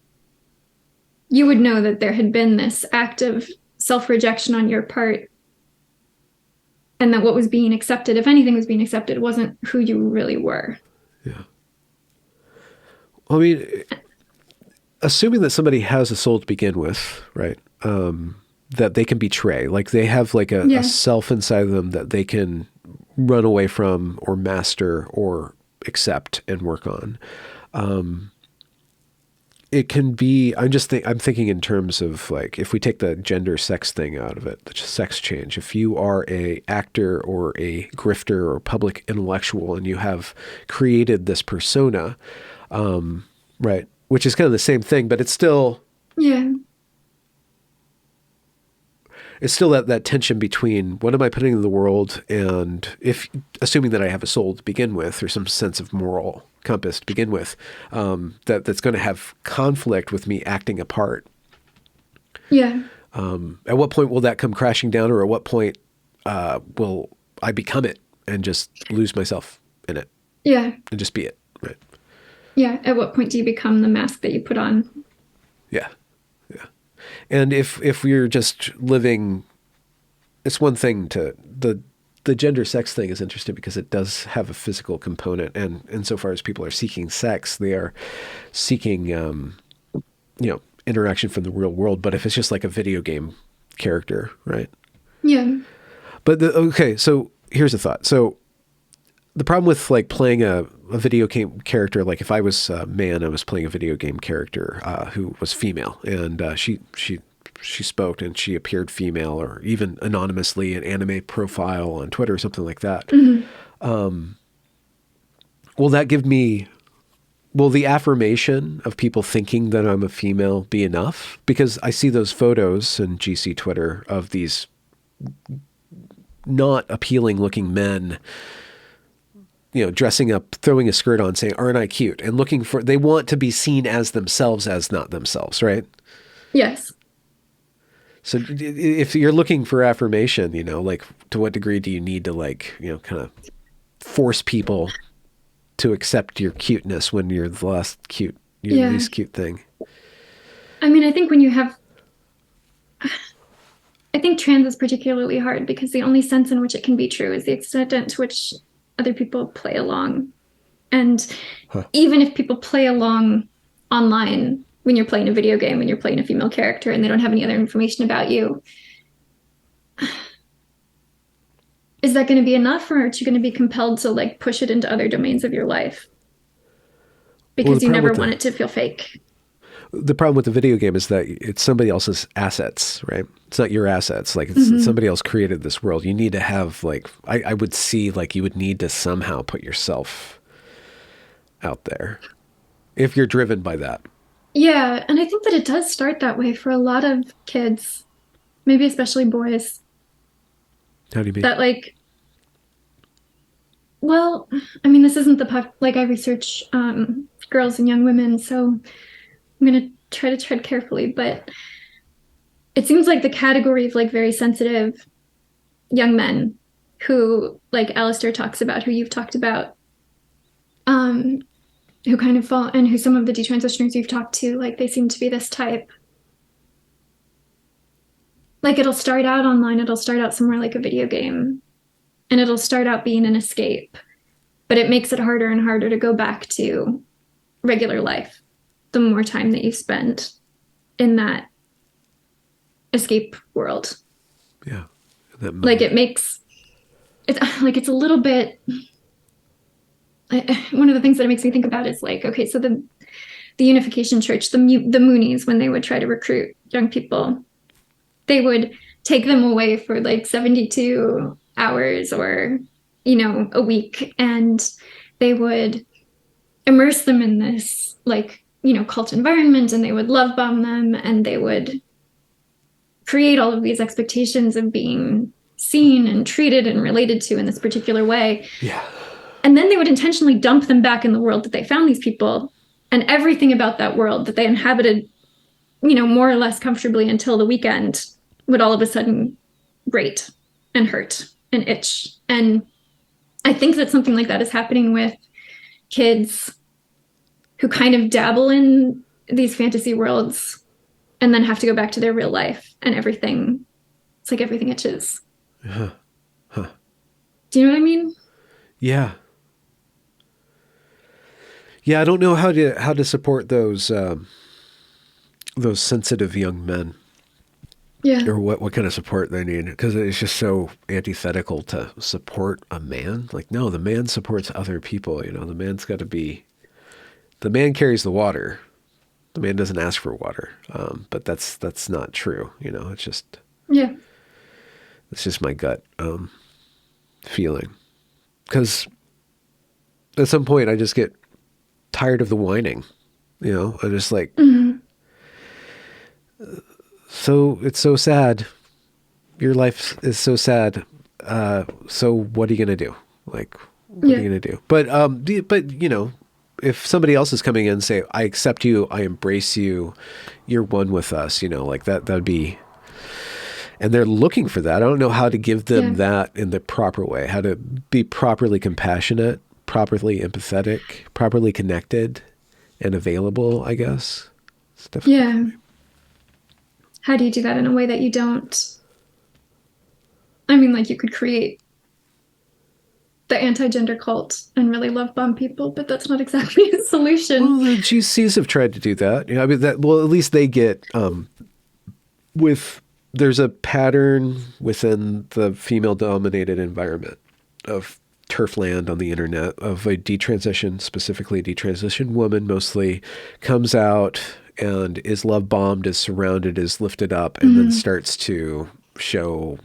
You would know that there had been this act of self-rejection on your part, and that what was being accepted, if anything was being accepted, wasn't who you really were. Yeah. I mean, assuming that somebody has a soul to begin with, right? That they can betray, like they have like a self inside of them that they can run away from or master or accept and work on. It can be, I'm thinking in terms of like, if we take the gender sex thing out of it, the sex change, if you are a actor or a grifter or public intellectual and you have created this persona, right, which is kind of the same thing, but it's still, it's still that tension between what am I putting in the world, and if assuming that I have a soul to begin with or some sense of moral compass to begin with, that's going to have conflict with me acting a part. Yeah. At what point will that come crashing down, or at what point will I become it and just lose myself in it? Yeah. And just be it, right? Yeah. At what point do you become the mask that you put on? Yeah. Yeah. And if we're just living, it's one thing to the gender sex thing is interesting because it does have a physical component, and insofar as people are seeking sex, they are seeking interaction from the real world. But if it's just like a video game character, right? Yeah. But okay, so here's a thought. So the problem with like playing a video game character, like if I was a man, I was playing a video game character who was female, and she spoke and she appeared female, or even anonymously an anime profile on Twitter or something like that. Mm-hmm. Will that give me, will the affirmation of people thinking that I'm a female be enough? Because I see those photos in GC Twitter of these not appealing looking men, dressing up, throwing a skirt on, saying, "Aren't I cute?" And they want to be seen as themselves, as not themselves, right? Yes. So if you're looking for affirmation, like to what degree do you need to kind of force people to accept your cuteness when you're the least cute thing? I mean, I think I think trans is particularly hard because the only sense in which it can be true is the extent to which other people play along. And even if people play along online, when you're playing a video game, when you're playing a female character and they don't have any other information about you, is that going to be enough, or aren't you going to be compelled to like push it into other domains of your life? Because you never want it to feel fake. The problem with the video game is that it's somebody else's assets, right? It's not your assets. Like it's somebody else created this world. You need to have I would see you would need to somehow put yourself out there if you're driven by that. Yeah, and I think that it does start that way for a lot of kids, maybe especially boys. How do you mean? That well, I mean, this isn't I research girls and young women, so I'm going to try to tread carefully, but it seems like the category of very sensitive young men who Alistair talks about, who you've talked about, who kind of fall, and who some of the detransitioners you've talked to, they seem to be this type. It'll start out online, it'll start out somewhere like a video game, and it'll start out being an escape, but it makes it harder and harder to go back to regular life the more time that you spend in that escape world. Yeah. It makes it's a little bit, one of the things that it makes me think about is okay, so the Unification Church, the Moonies, when they would try to recruit young people, they would take them away for 72 hours or a week, and they would immerse them in this cult environment, and they would love bomb them, and they would create all of these expectations of being seen and treated and related to in this particular way. Yeah. And then they would intentionally dump them back in the world that they found these people, and everything about that world that they inhabited, more or less comfortably until the weekend, would all of a sudden grate and hurt and itch. And I think that something like that is happening with kids who kind of dabble in these fantasy worlds and then have to go back to their real life, and everything, it's like everything itches. Huh. Do you know what I mean? Yeah. Yeah, I don't know how to support those sensitive young men. Yeah. Or what kind of support they need, because it's just so antithetical to support a man. No, the man supports other people. The man's got to be, the man carries the water. The man doesn't ask for water. But that's not true. It's just, yeah, it's just my gut feeling. Because at some point I just get tired of the whining. I'm just so it's so sad. Your life is so sad. So what are you going to do? What are you going to do? But if somebody else is coming in and say, I accept you, I embrace you, you're one with us, like that'd be, and they're looking for that. I don't know how to give them that in the proper way, how to be properly compassionate, properly empathetic, properly connected and available, I guess. It's difficult. Yeah. How do you do that in a way that you don't, I mean, like you could create the anti-gender cult and really love bomb people, but that's not exactly a solution. Well, the GCs have tried to do that. I mean, at least they get, there's a pattern within the female-dominated environment of turf land on the internet of a specifically a detransition woman mostly comes out and is love bombed, is surrounded, is lifted up, and then starts to show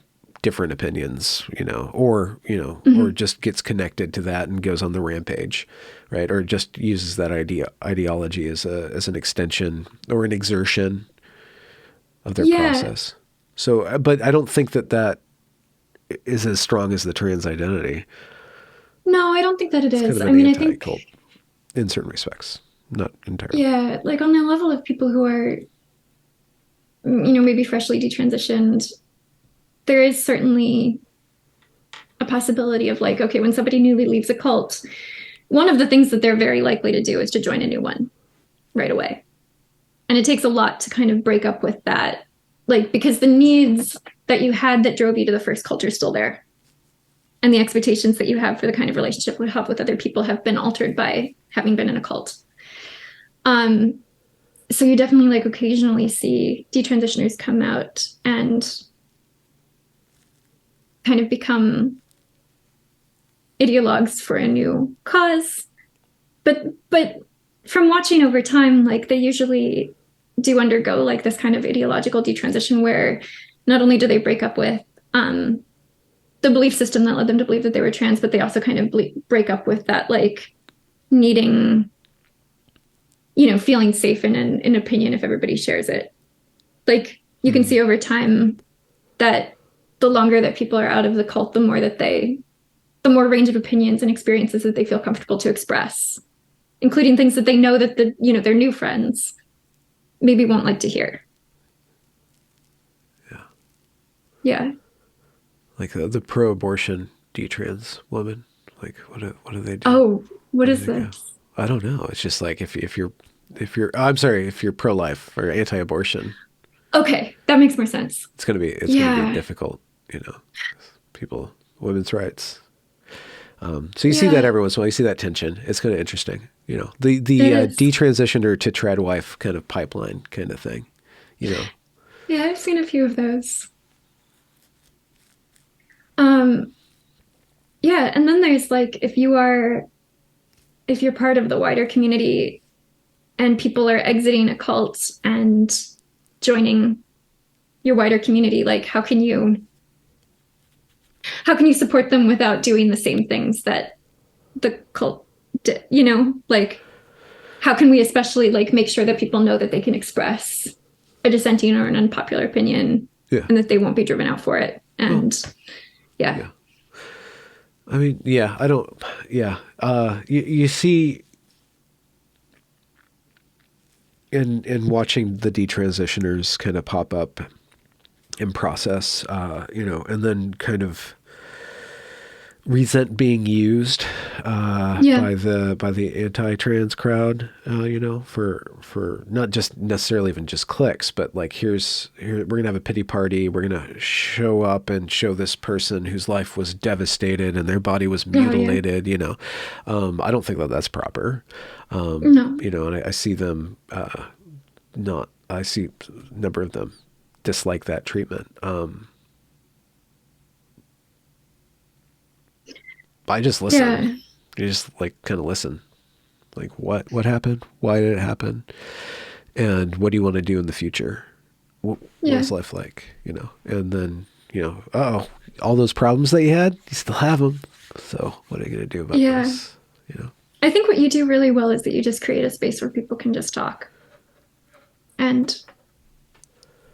different opinions, or just gets connected to that and goes on the rampage, right? Or just uses that ideology as an extension or an exertion of their process. So, but I don't think that is as strong as the trans identity. No, I don't think that it is. Kind of an anti-cult in certain respects, not entirely. Yeah, like on the level of people who are, maybe freshly detransitioned, there is certainly a possibility of like, okay, when somebody newly leaves a cult, one of the things that they're very likely to do is to join a new one right away. And it takes a lot to kind of break up with that, like, because the needs that you had that drove you to the first cult are still there. And the expectations that you have for the kind of relationship you have with other people have been altered by having been in a cult. So you definitely like occasionally see detransitioners come out and kind of become ideologues for a new cause. But from watching over time, like they usually do undergo like this kind of ideological detransition where not only do they break up with the belief system that led them to believe that they were trans, but they also kind of break up with that like needing, feeling safe in an opinion if everybody shares it. Like you can see over time that the longer that people are out of the cult, the more range of opinions and experiences that they feel comfortable to express, including things that they know that their new friends maybe won't like to hear. Yeah. Like the pro-abortion detrans woman, like what do they do? Oh, what is this? Go? I don't know. It's just like if you're pro-life or anti-abortion. Okay, that makes more sense. It's gonna be difficult, women's rights. So you see that every once in a while. You see that tension. It's kind of interesting, the detransitioner to trad wife kind of pipeline kind of thing, Yeah, I've seen a few of those. Yeah, and then there's like if you're part of the wider community and people are exiting a cult and joining your wider community, like how can you support them without doing the same things that the cult did, like how can we especially like make sure that people know that they can express a dissenting or an unpopular opinion and that they won't be driven out for it. And I mean, you see in watching the detransitioners kind of pop up in process, and then kind of resent being used by the anti-trans crowd, for not just necessarily even just clicks, but like here we're gonna have a pity party. We're gonna show up and show this person whose life was devastated and their body was mutilated. I don't think that that's proper. No. And I see them I see a number of them dislike that treatment. I just listen. Yeah. You just like kind of listen. Like what happened? Why did it happen? And what do you want to do in the future? What is life like? And then, all those problems that you had, you still have them. So what are you going to do about this? I think what you do really well is that you just create a space where people can just talk. And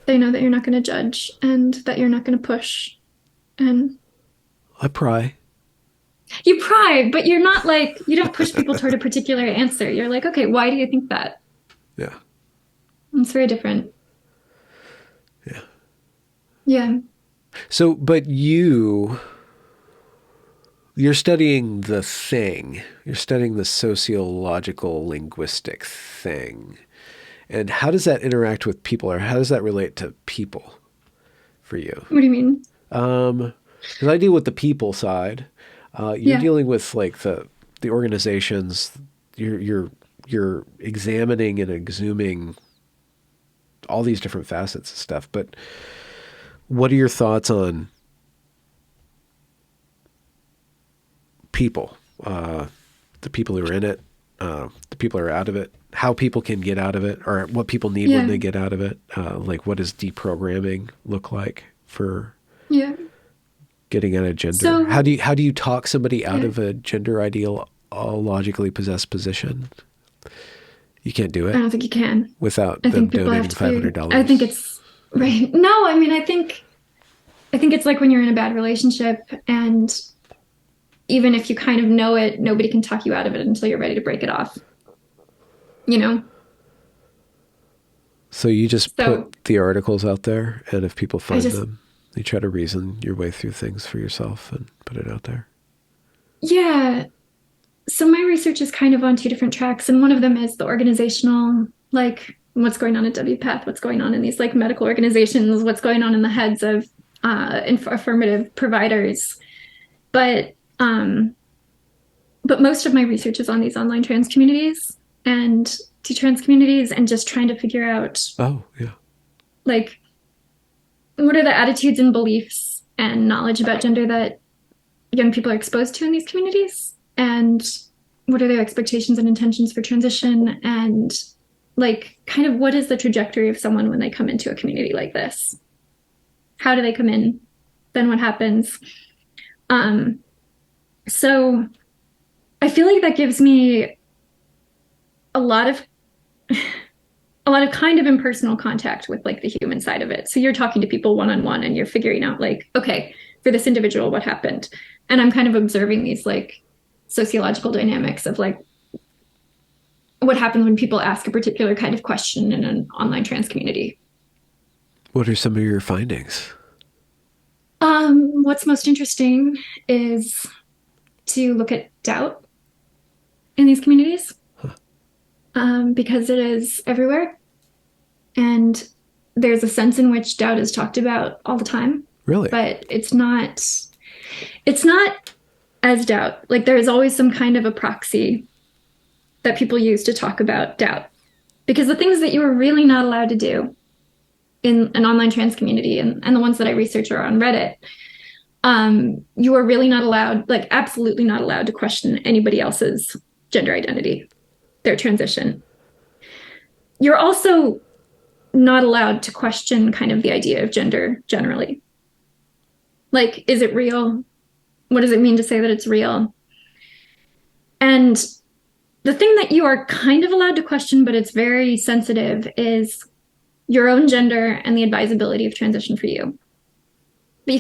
they know that you're not going to judge and that you're not going to push. And I pry. You pry, but you're not like, you don't push people toward a particular answer. You're like, okay, why do you think that? Yeah. It's very different. Yeah. Yeah. So, but you're studying the thing. You're studying the sociological linguistic thing. And how does that interact with people, or how does that relate to people for you? What do you mean? Because I deal with the people side. You're Yeah. dealing with like the organizations. You're examining and exhuming all these different facets of stuff. But what are your thoughts on people? The people who are in it, the people who are out of it, how people can get out of it, or what people need when Yeah. they get out of it. Like, what does deprogramming look like for Yeah. getting out of gender? So, How do you talk somebody out yeah, of a gender ideologically possessed position? You can't do I it don't think you can. without I them think people have donating to five be, hundred I think dollars. it's right. No, I mean, I think it's like when you're in a bad relationship and even if you kind of know it, nobody can talk you out of it until you're ready to break it off, you know? So you just put So the articles out there, and if people I find just, them, you try to reason your way through things for yourself and put it out there. yeah. So my research is kind of on two different tracks, and one of them is the organizational, like what's going on at WPATH, what's going on in these like medical organizations, what's going on in the heads of affirmative providers. But um, but most of my research is on these online trans communities and trans communities, and just trying to figure out Oh, yeah. like what are the attitudes and beliefs and knowledge about gender that young people are exposed to in these communities, and what are their expectations and intentions for transition, and like kind of what is the trajectory of someone when they come into a community like this? How do they come in? Then what happens? um so I feel like that gives me a lot of kind of impersonal contact with like the human side of it. So you're talking to people one on one and you're figuring out like, okay, for this individual, what happened? And I'm kind of observing these like sociological dynamics of like what happens when people ask a particular kind of question in an online trans community. What are some of your findings? What's most interesting is to look at doubt in these communities, because it is everywhere. And there's a sense in which doubt is talked about all the time, Really? but it's not as doubt. Like there is always some kind of a proxy that people use to talk about doubt. Because the things that you are really not allowed to do in an online trans community, and the ones that I research are on Reddit, you are really not allowed, like absolutely not allowed to question anybody else's gender identity, their transition. You're also not allowed to question kind of the idea of gender generally. Like, is it real? What does it mean to say that it's real? And the thing that you are kind of allowed to question, but it's very sensitive, is your own gender and the advisability of transition for you. But you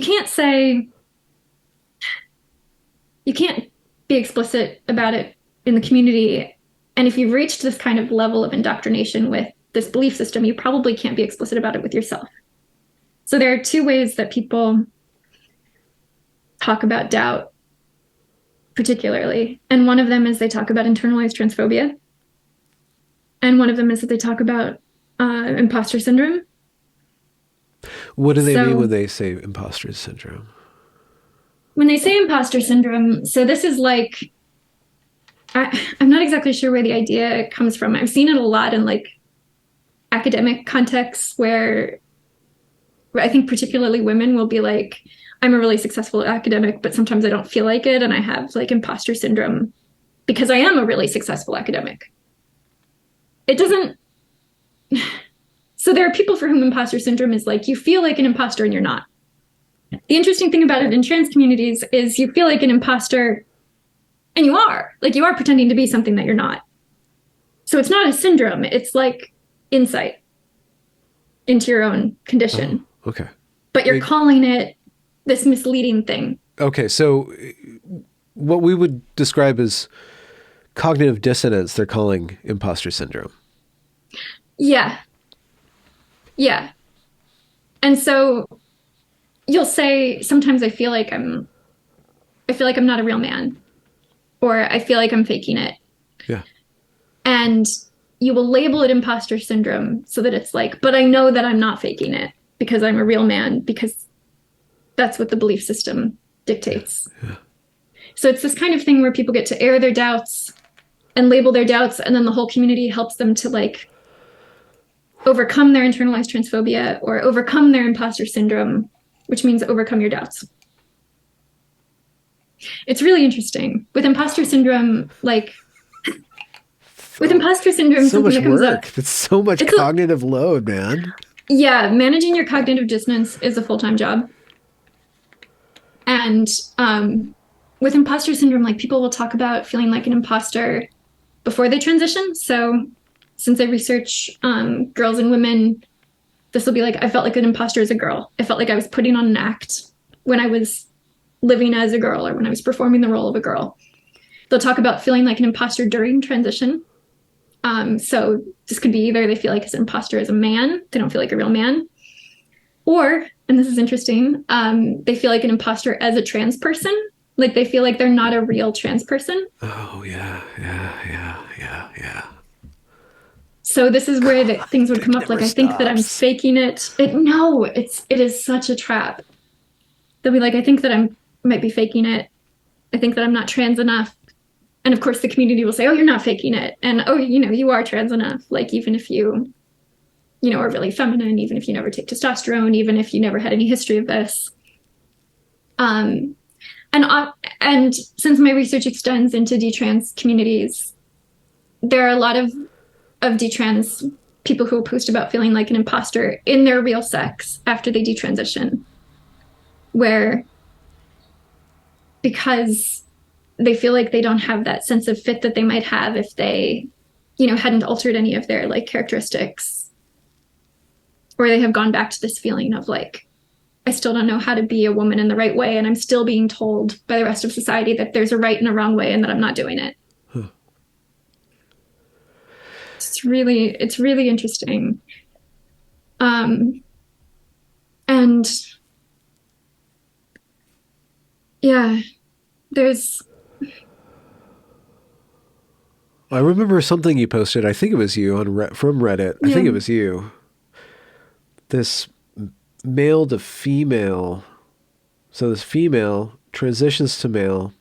can't be explicit about it in the community. And if you've reached this kind of level of indoctrination with this belief system, you probably can't be explicit about it with yourself. So there are two ways that people talk about doubt, particularly. And one of them is they talk about internalized transphobia. And one of them is that they talk about imposter syndrome. What do they mean when So they say imposter syndrome? when they say imposter syndrome, so this is like, I'm not exactly sure where the idea comes from. I've seen it a lot in like academic contexts where I think particularly women will be like, I'm a really successful academic, but sometimes I don't feel like it. And I have like imposter syndrome because I am a really successful academic. It doesn't. So there are people for whom imposter syndrome is like, you feel like an imposter and you're not. The interesting thing about it in trans communities is you feel like an imposter and you are. Like you are pretending to be something that you're not. So it's not a syndrome. It's like insight into your own condition. Oh, okay. But you're calling it this misleading thing. Okay, so what we would describe as cognitive dissonance, they're calling imposter syndrome. Yeah. Yeah. And so you'll say, sometimes I feel like I'm not a real man, or I feel like I'm faking it. Yeah. And you will label it imposter syndrome so that it's like, but I know that I'm not faking it because I'm a real man, because that's what the belief system dictates. Yeah. So it's this kind of thing where people get to air their doubts and label their doubts, and then the whole community helps them to like overcome their internalized transphobia or overcome their imposter syndrome, which means overcome your doubts. It's really interesting. With imposter syndrome, with imposter syndrome, so much that comes work. Up, it's so much cognitive load, man. Yeah, managing your cognitive dissonance is a full-time job. And with imposter syndrome, like people will talk about feeling like an imposter before they transition. So since I research girls and women, this will be like, I felt like an imposter as a girl. I felt like I was putting on an act when I was living as a girl or when I was performing the role of a girl. They'll talk about feeling like an imposter during transition. So this could be either they feel like an imposter as a man, they don't feel like a real man, or, and this is interesting, they feel like an imposter as a trans person. Like they feel like they're not a real trans person. Oh, yeah. So this is where things would come up. Like, I think that I'm faking it. It is such a trap. They'll be like, I think that I might be faking it. I think that I'm not trans enough. And of course the community will say, oh, you're not faking it. And, oh, you are trans enough. Like, even if you are really feminine, even if you never take testosterone, even if you never had any history of this. And since my research extends into detrans communities, there are a lot of detrans people who will post about feeling like an imposter in their real sex after they detransition, where because they feel like they don't have that sense of fit that they might have if they, hadn't altered any of their like characteristics, or they have gone back to this feeling of like, I still don't know how to be a woman in the right way, and I'm still being told by the rest of society that there's a right and a wrong way and that I'm not doing it. Huh. It's really interesting. And yeah, I remember something you posted. I think it was you from Reddit. I think it was you. This male to female. So this female transitions to male,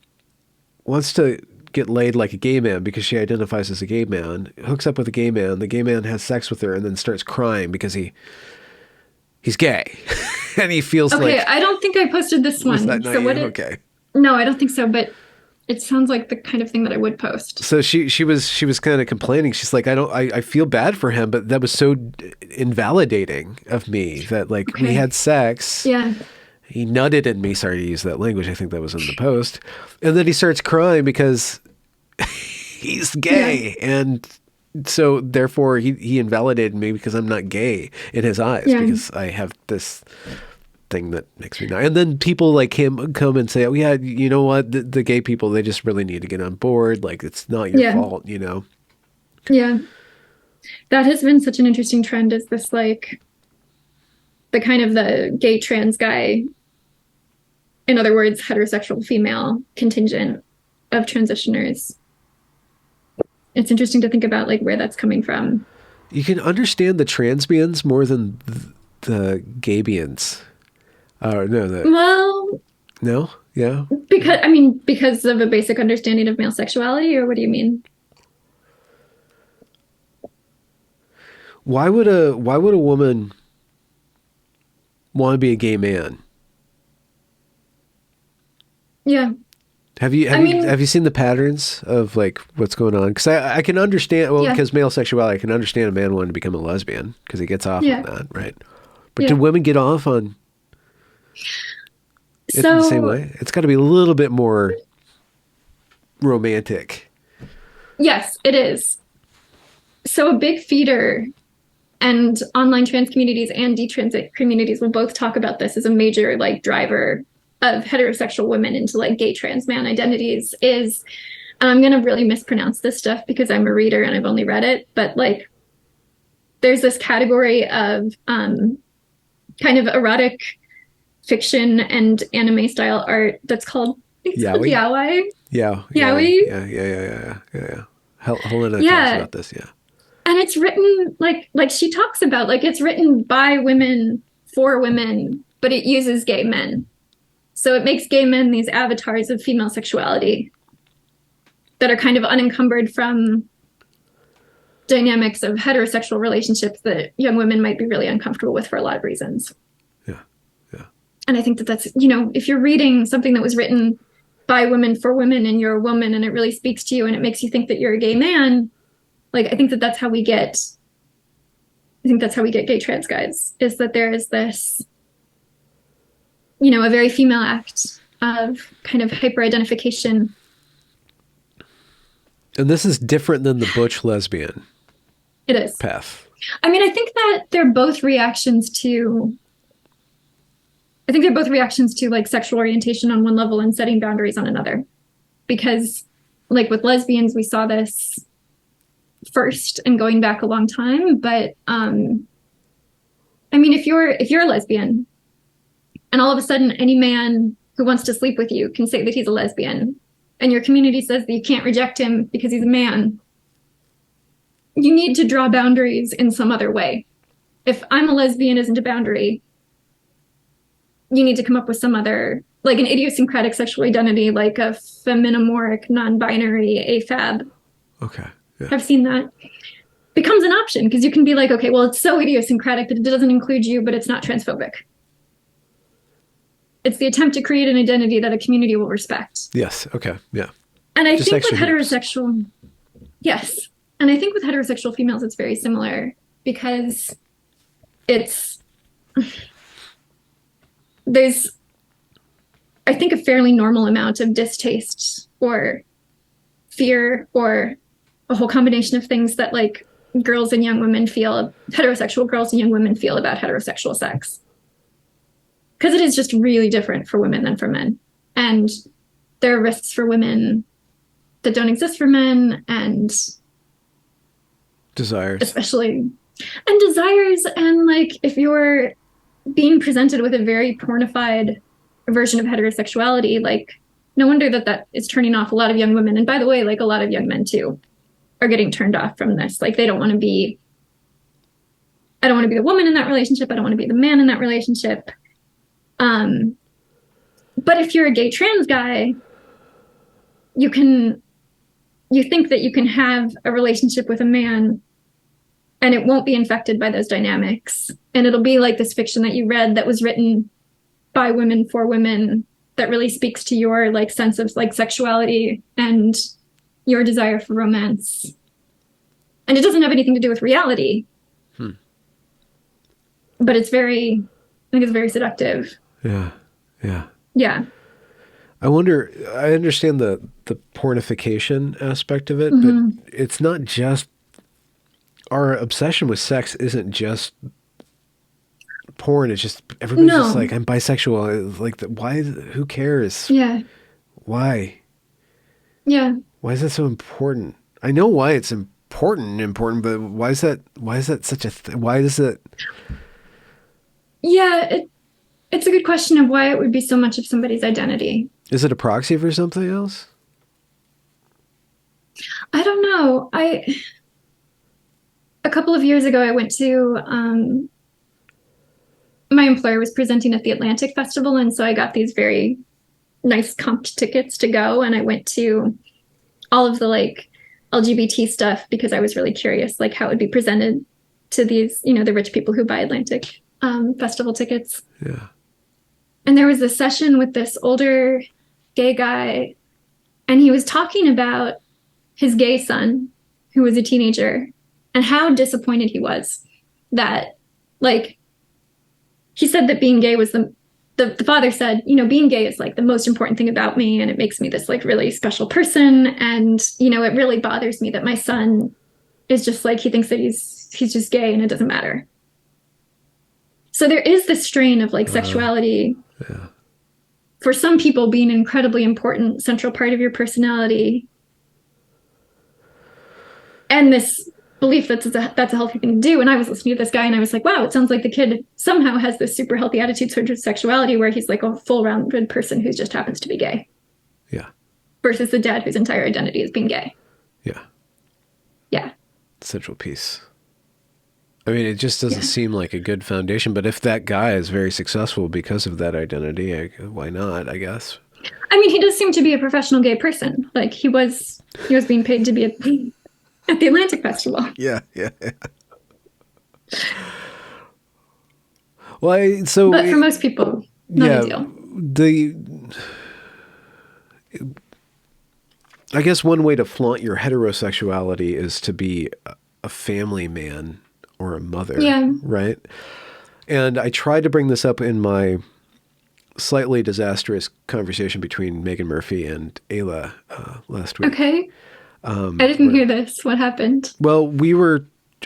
wants to get laid like a gay man because she identifies as a gay man, hooks up with a gay man. The gay man has sex with her and then starts crying because he's gay. And he feels like... Okay, I don't think I posted this one. Okay. No, I don't think so, but it sounds like the kind of thing that I would post. So she was kind of complaining. She's like, I feel bad for him, but that was so invalidating of me that like we had sex. Yeah. He nutted in me. Sorry to use that language. I think that was in the post. And then he starts crying because he's gay. Yeah. And so therefore he invalidated me because I'm not gay in his eyes because I have this thing that makes me not. And then people like him come and say, oh yeah, you know what? The gay people, they just really need to get on board. Like it's not your fault, Yeah. That has been such an interesting trend, is this like the kind of the gay trans guy, in other words, heterosexual female contingent of transitioners. It's interesting to think about like where that's coming from. You can understand the transbians more than the gaybians. No? Yeah. Because of a basic understanding of male sexuality, or what do you mean? Why would a woman want to be a gay man? Yeah. Have you seen the patterns of like what's going on? Because I can understand, because male sexuality, I can understand a man wanting to become a lesbian because he gets off on that, right? But do women get off on it in the same way? It's got to be a little bit more romantic. Yes, it is. So a big feeder, and online trans communities and detransit communities will both talk about this as a major like driver of heterosexual women into like gay trans man identities is, and I'm going to really mispronounce this stuff because I'm a reader and I've only read it, but like there's this category of kind of erotic fiction and anime style art that's called, yaoi. Yeah, Yaoi. yeah. Helena talks Yeah. about this, yeah. And it's written like she talks about, like it's written by women for women, but it uses gay men. So it makes gay men these avatars of female sexuality that are kind of unencumbered from dynamics of heterosexual relationships that young women might be really uncomfortable with for a lot of reasons. Yeah. And I think that that's, if you're reading something that was written by women for women and you're a woman and it really speaks to you and it makes you think that you're a gay man, like I think that that's how we get gay trans guys, is that there is this, a very female act of kind of hyper-identification. And this is different than the butch lesbian. It is. Path. I mean, I think that they're both reactions to like sexual orientation on one level and setting boundaries on another. Because like with lesbians, we saw this first and going back a long time. But I mean, if you're a lesbian and all of a sudden any man who wants to sleep with you can say that he's a lesbian, and your community says that you can't reject him because he's a man, you need to draw boundaries in some other way. If I'm a lesbian isn't a boundary, you need to come up with some other, like an idiosyncratic sexual identity, like a feminomoric, non-binary, AFAB. Okay. Yeah. I've seen that. Becomes an option because you can be like, okay, well, it's so idiosyncratic that it doesn't include you, but it's not transphobic. It's the attempt to create an identity that a community will respect. Yes. Okay. Yeah. And I think with heterosexual, yes. And I think with heterosexual females, it's very similar because there's, I think, a fairly normal amount of distaste or fear or a whole combination of things that like girls and young women feel, heterosexual girls and young women feel about heterosexual sex. Because it is just really different for women than for men. And there are risks for women that don't exist for men, and desires. Especially. And desires. And like if you're being presented with a very pornified version of heterosexuality, like no wonder that is turning off a lot of young women. And by the way, like a lot of young men too are getting turned off from this. Like they don't want to be, I don't want to be the woman in that relationship. I don't want to be the man in that relationship. But if you're a gay trans guy, you think that you can have a relationship with a man and it won't be infected by those dynamics. And it'll be like this fiction that you read that was written by women for women that really speaks to your like sense of like sexuality and your desire for romance. And it doesn't have anything to do with reality. But I think it's very seductive. Yeah. I wonder, I understand the pornification aspect of it, but it's not just, our obsession with sex isn't just porn. It's just, everybody's just like, I'm bisexual. It's like, why, who cares? Yeah. Why? Yeah. Why is that so important? I know why it's important, but why is that such a why is it? Yeah, it's a good question of why it would be so much of somebody's identity. Is it a proxy for something else? I don't know. A couple of years ago, I went to, my employer was presenting at the Atlantic Festival. And so I got these very nice comped tickets to go. And I went to all of the like LGBT stuff because I was really curious, like how it would be presented to these, the rich people who buy Atlantic festival tickets. Yeah. And there was a session with this older gay guy, and he was talking about his gay son, who was a teenager, and how disappointed he was that, like, he said that being gay was the father said, being gay is like the most important thing about me, and it makes me this like really special person. And, it really bothers me that my son is just like, he thinks that he's just gay and it doesn't matter. So there is this strain of like sexuality for some people being an incredibly important central part of your personality, and this belief that's a healthy thing to do. And I was listening to this guy and I was like, wow, it sounds like the kid somehow has this super healthy attitude towards sexuality where he's like a full rounded person who just happens to be gay. Yeah. Versus the dad whose entire identity is being gay. Yeah. Yeah. Central piece. I mean, it just doesn't seem like a good foundation, but if that guy is very successful because of that identity, why not, I guess? I mean, he does seem to be a professional gay person. Like he was being paid to be at the Atlantic Festival. Yeah. Well, but for most people, not a deal. I guess one way to flaunt your heterosexuality is to be a family man or a mother, right? And I tried to bring this up in my slightly disastrous conversation between Megan Murphy and Ayla last week. Okay. I didn't hear this. What happened? Well,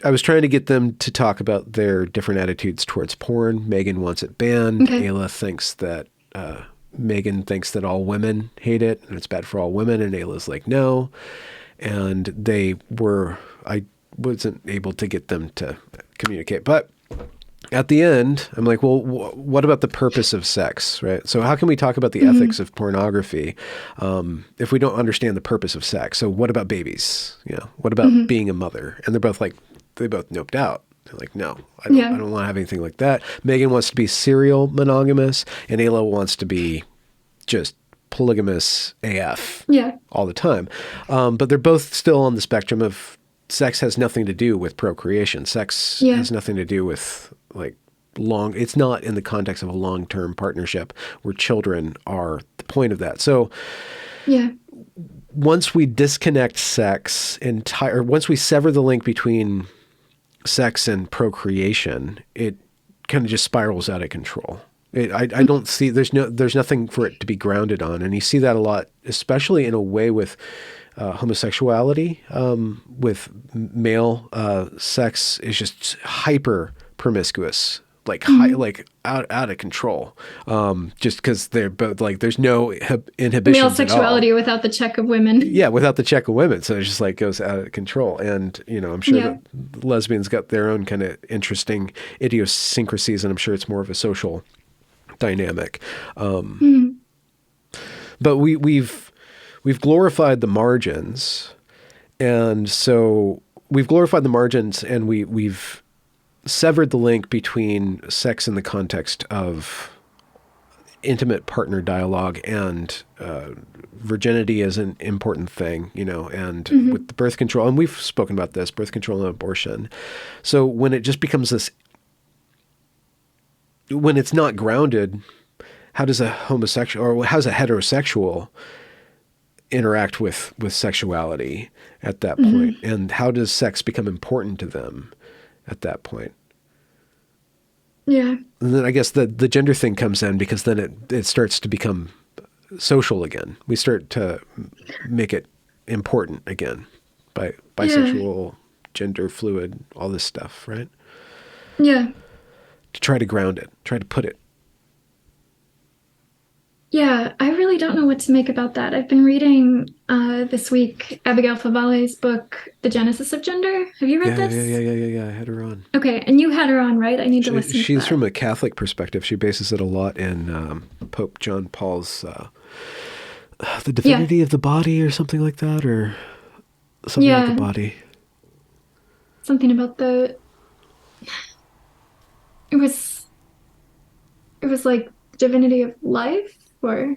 I was trying to get them to talk about their different attitudes towards porn. Megan wants it banned. Okay. Ayla thinks that, Megan thinks that all women hate it and it's bad for all women. And Ayla's like, no. And I wasn't able to get them to communicate. But at the end, I'm like, well, what about the purpose of sex, right? So how can we talk about the ethics of pornography if we don't understand the purpose of sex? So what about babies? What about being a mother? And they both noped out. They're like, no, I don't want to have anything like that. Megan wants to be serial monogamous, and Ayla wants to be just polygamous AF all the time. But they're both still on the spectrum of sex has nothing to do with procreation. Sex has nothing to do with it's not in the context of a long-term partnership where children are the point of that. So once we disconnect sex once we sever the link between sex and procreation, it kind of just spirals out of control. I don't see, there's nothing for it to be grounded on. And you see that a lot, especially in a way with homosexuality, with male sex is just hyper promiscuous, out of control. Just because they're both there's no inhibition. Male sexuality without the check of women. Yeah, without the check of women. So it just goes out of control. And, I'm sure that lesbians got their own kind of interesting idiosyncrasies, and I'm sure it's more of a social dynamic. But we've glorified the margins. And so we've glorified the margins, and we've severed the link between sex in the context of intimate partner dialogue and virginity is an important thing, and with the birth control, and we've spoken about this, birth control and abortion. So when it just becomes when it's not grounded, how does a homosexual or how does a heterosexual interact with sexuality at that point? And how does sex become important to them at that point? Yeah. And then I guess the gender thing comes in, because then it starts to become social again. We start to make it important again by bisexual, gender fluid, all this stuff, right? Yeah. To try to ground it, try to put it. Yeah, I really don't know what to make about that. I've been reading this week Abigail Favale's book, The Genesis of Gender. Have you read this? Yeah. I had her on. Okay, and you had her on, right? I need to listen to that. She's from a Catholic perspective. She bases it a lot in Pope John Paul's The Divinity of the Body or something like that, or something like the body. Something about it was like divinity of life, or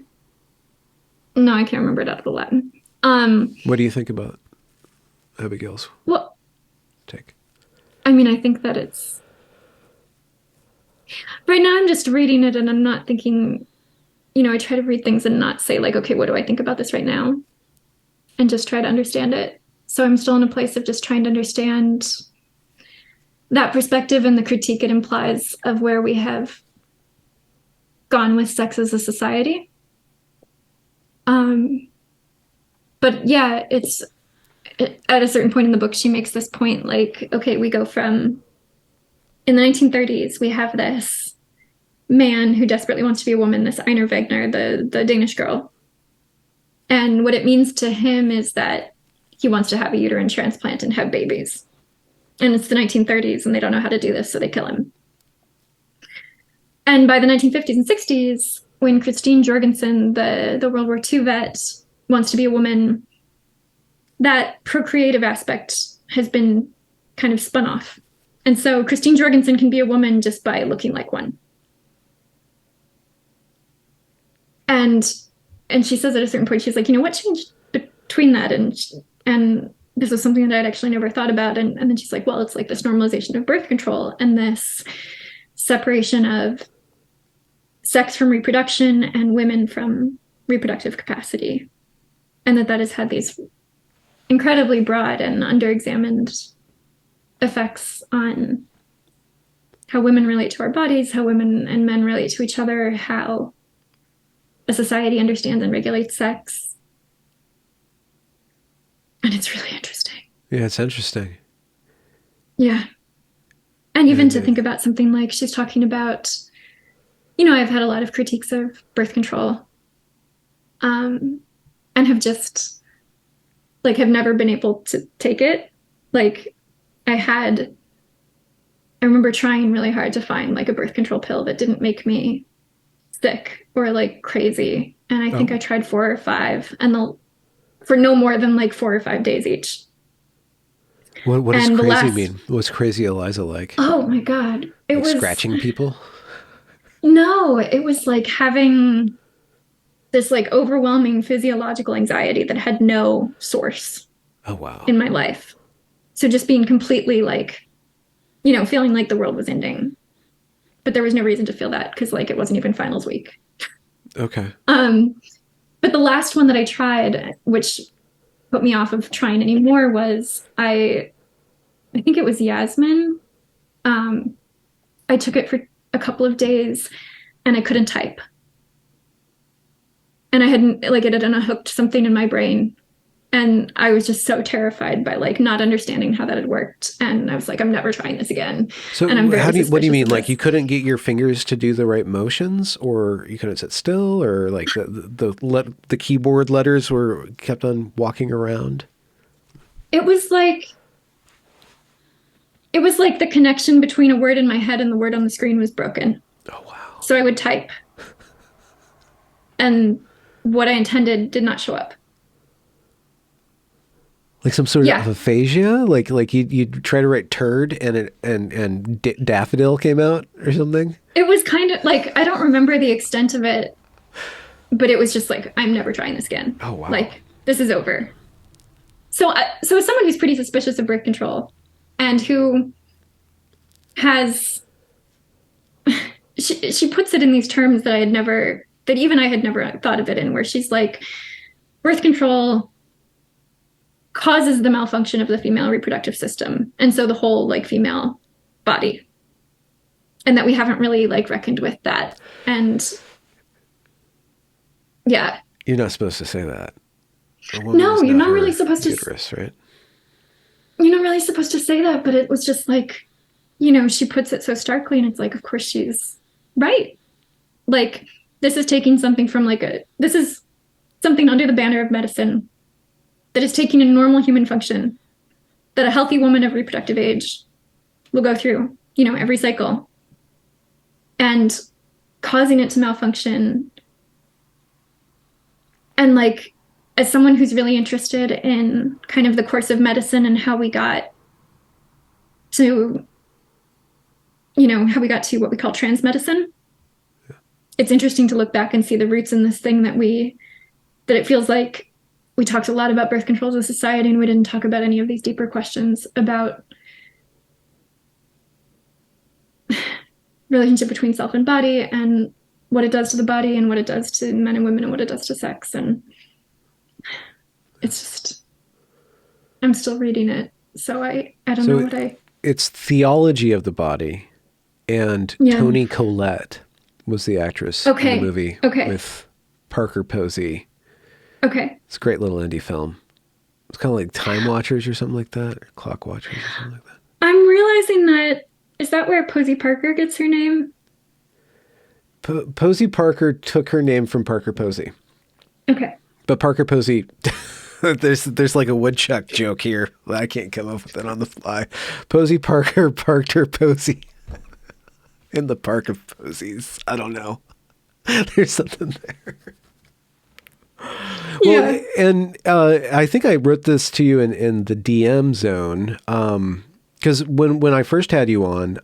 no, I can't remember it out of the Latin. What do you think about Abigail's take? I mean, I think that it's right now I'm just reading it and I'm not thinking, I try to read things and not say okay, what do I think about this right now? And just try to understand it. So I'm still in a place of just trying to understand that perspective and the critique it implies of where we have gone with sex as a society. But yeah, at a certain point in the book, she makes this point, okay, we go from, in the 1930s, we have this man who desperately wants to be a woman, this Einar Wegner, the Danish girl. And what it means to him is that he wants to have a uterine transplant and have babies. And it's the 1930s and they don't know how to do this, so they kill him. And by the 1950s and 60s, when Christine Jorgensen, the World War II vet, wants to be a woman, that procreative aspect has been kind of spun off. And so Christine Jorgensen can be a woman just by looking like one. And she says at a certain point, she's like, what changed between that? And this was something that I'd actually never thought about. And then she's like, well, it's like this normalization of birth control and this separation of sex from reproduction and women from reproductive capacity. And that has had these incredibly broad and underexamined effects on how women relate to our bodies, how women and men relate to each other, how a society understands and regulates sex. And it's really interesting. Yeah, it's interesting. Yeah. And even to think about something like she's talking about, I've had a lot of critiques of birth control, and have just have never been able to take it. I remember trying really hard to find a birth control pill that didn't make me sick or crazy. And I think I tried 4 or 5 and for no more than 4 or 5 days each. What does crazy mean? What's crazy Eliza like? Oh my God. It was scratching people? No, it was having this overwhelming physiological anxiety that had no source. Oh, wow. In my life. So just being completely feeling like the world was ending. But there was no reason to feel that because it wasn't even finals week. Okay. But the last one that I tried, which put me off of trying anymore, was I think it was Yasmin. I took it for a couple of days and I couldn't type. And I hadn't it had unhooked something in my brain. And I was just so terrified by not understanding how that had worked. And I was like, I'm never trying this again. So and I'm very what do you mean? You couldn't get your fingers to do the right motions, or you couldn't sit still, or the keyboard letters were kept on walking around? It was the connection between a word in my head and the word on the screen was broken. Oh, wow. So I would type. And what I intended did not show up. Some sort of aphasia, you'd try to write turd and daffodil came out or something. It was kind of I don't remember the extent of it, but it was just I'm never trying this again. Oh, wow. This is over. So as someone who's pretty suspicious of birth control and who has, she puts it in these terms that even I had never thought of it in, where she's birth control causes the malfunction of the female reproductive system. And so the whole female body. And that we haven't really reckoned with that. And yeah. You're not supposed to say that. No, you're not really supposed to. Uterus, right? You're not really supposed to say that, but it was just she puts it so starkly and it's of course she's right. This is taking something from this is something under the banner of medicine that is taking a normal human function that a healthy woman of reproductive age will go through, every cycle, and causing it to malfunction. And as someone who's really interested in kind of the course of medicine and how we got to, what we call trans medicine, it's interesting to look back and see the roots in this thing that it feels like we talked a lot about birth control as a society, and we didn't talk about any of these deeper questions about relationship between self and body and what it does to the body and what it does to men and women and what it does to sex. And it's just, I'm still reading it. So I don't know what it's theology of the body. And Toni Collette was the actress in the movie with Parker Posey. Okay. It's a great little indie film. It's kind of like Time Watchers or something like that, or Clock Watchers or something like that. I'm realizing is that where Posey Parker gets her name? Posey Parker took her name from Parker Posey. Okay. But Parker Posey, there's like a woodchuck joke here. I can't come up with it on the fly. Posey Parker parked her Posey in the park of posies. I don't know. There's something there. Yeah. Well, and I think I wrote this to you in the DM zone, because when I first had you on,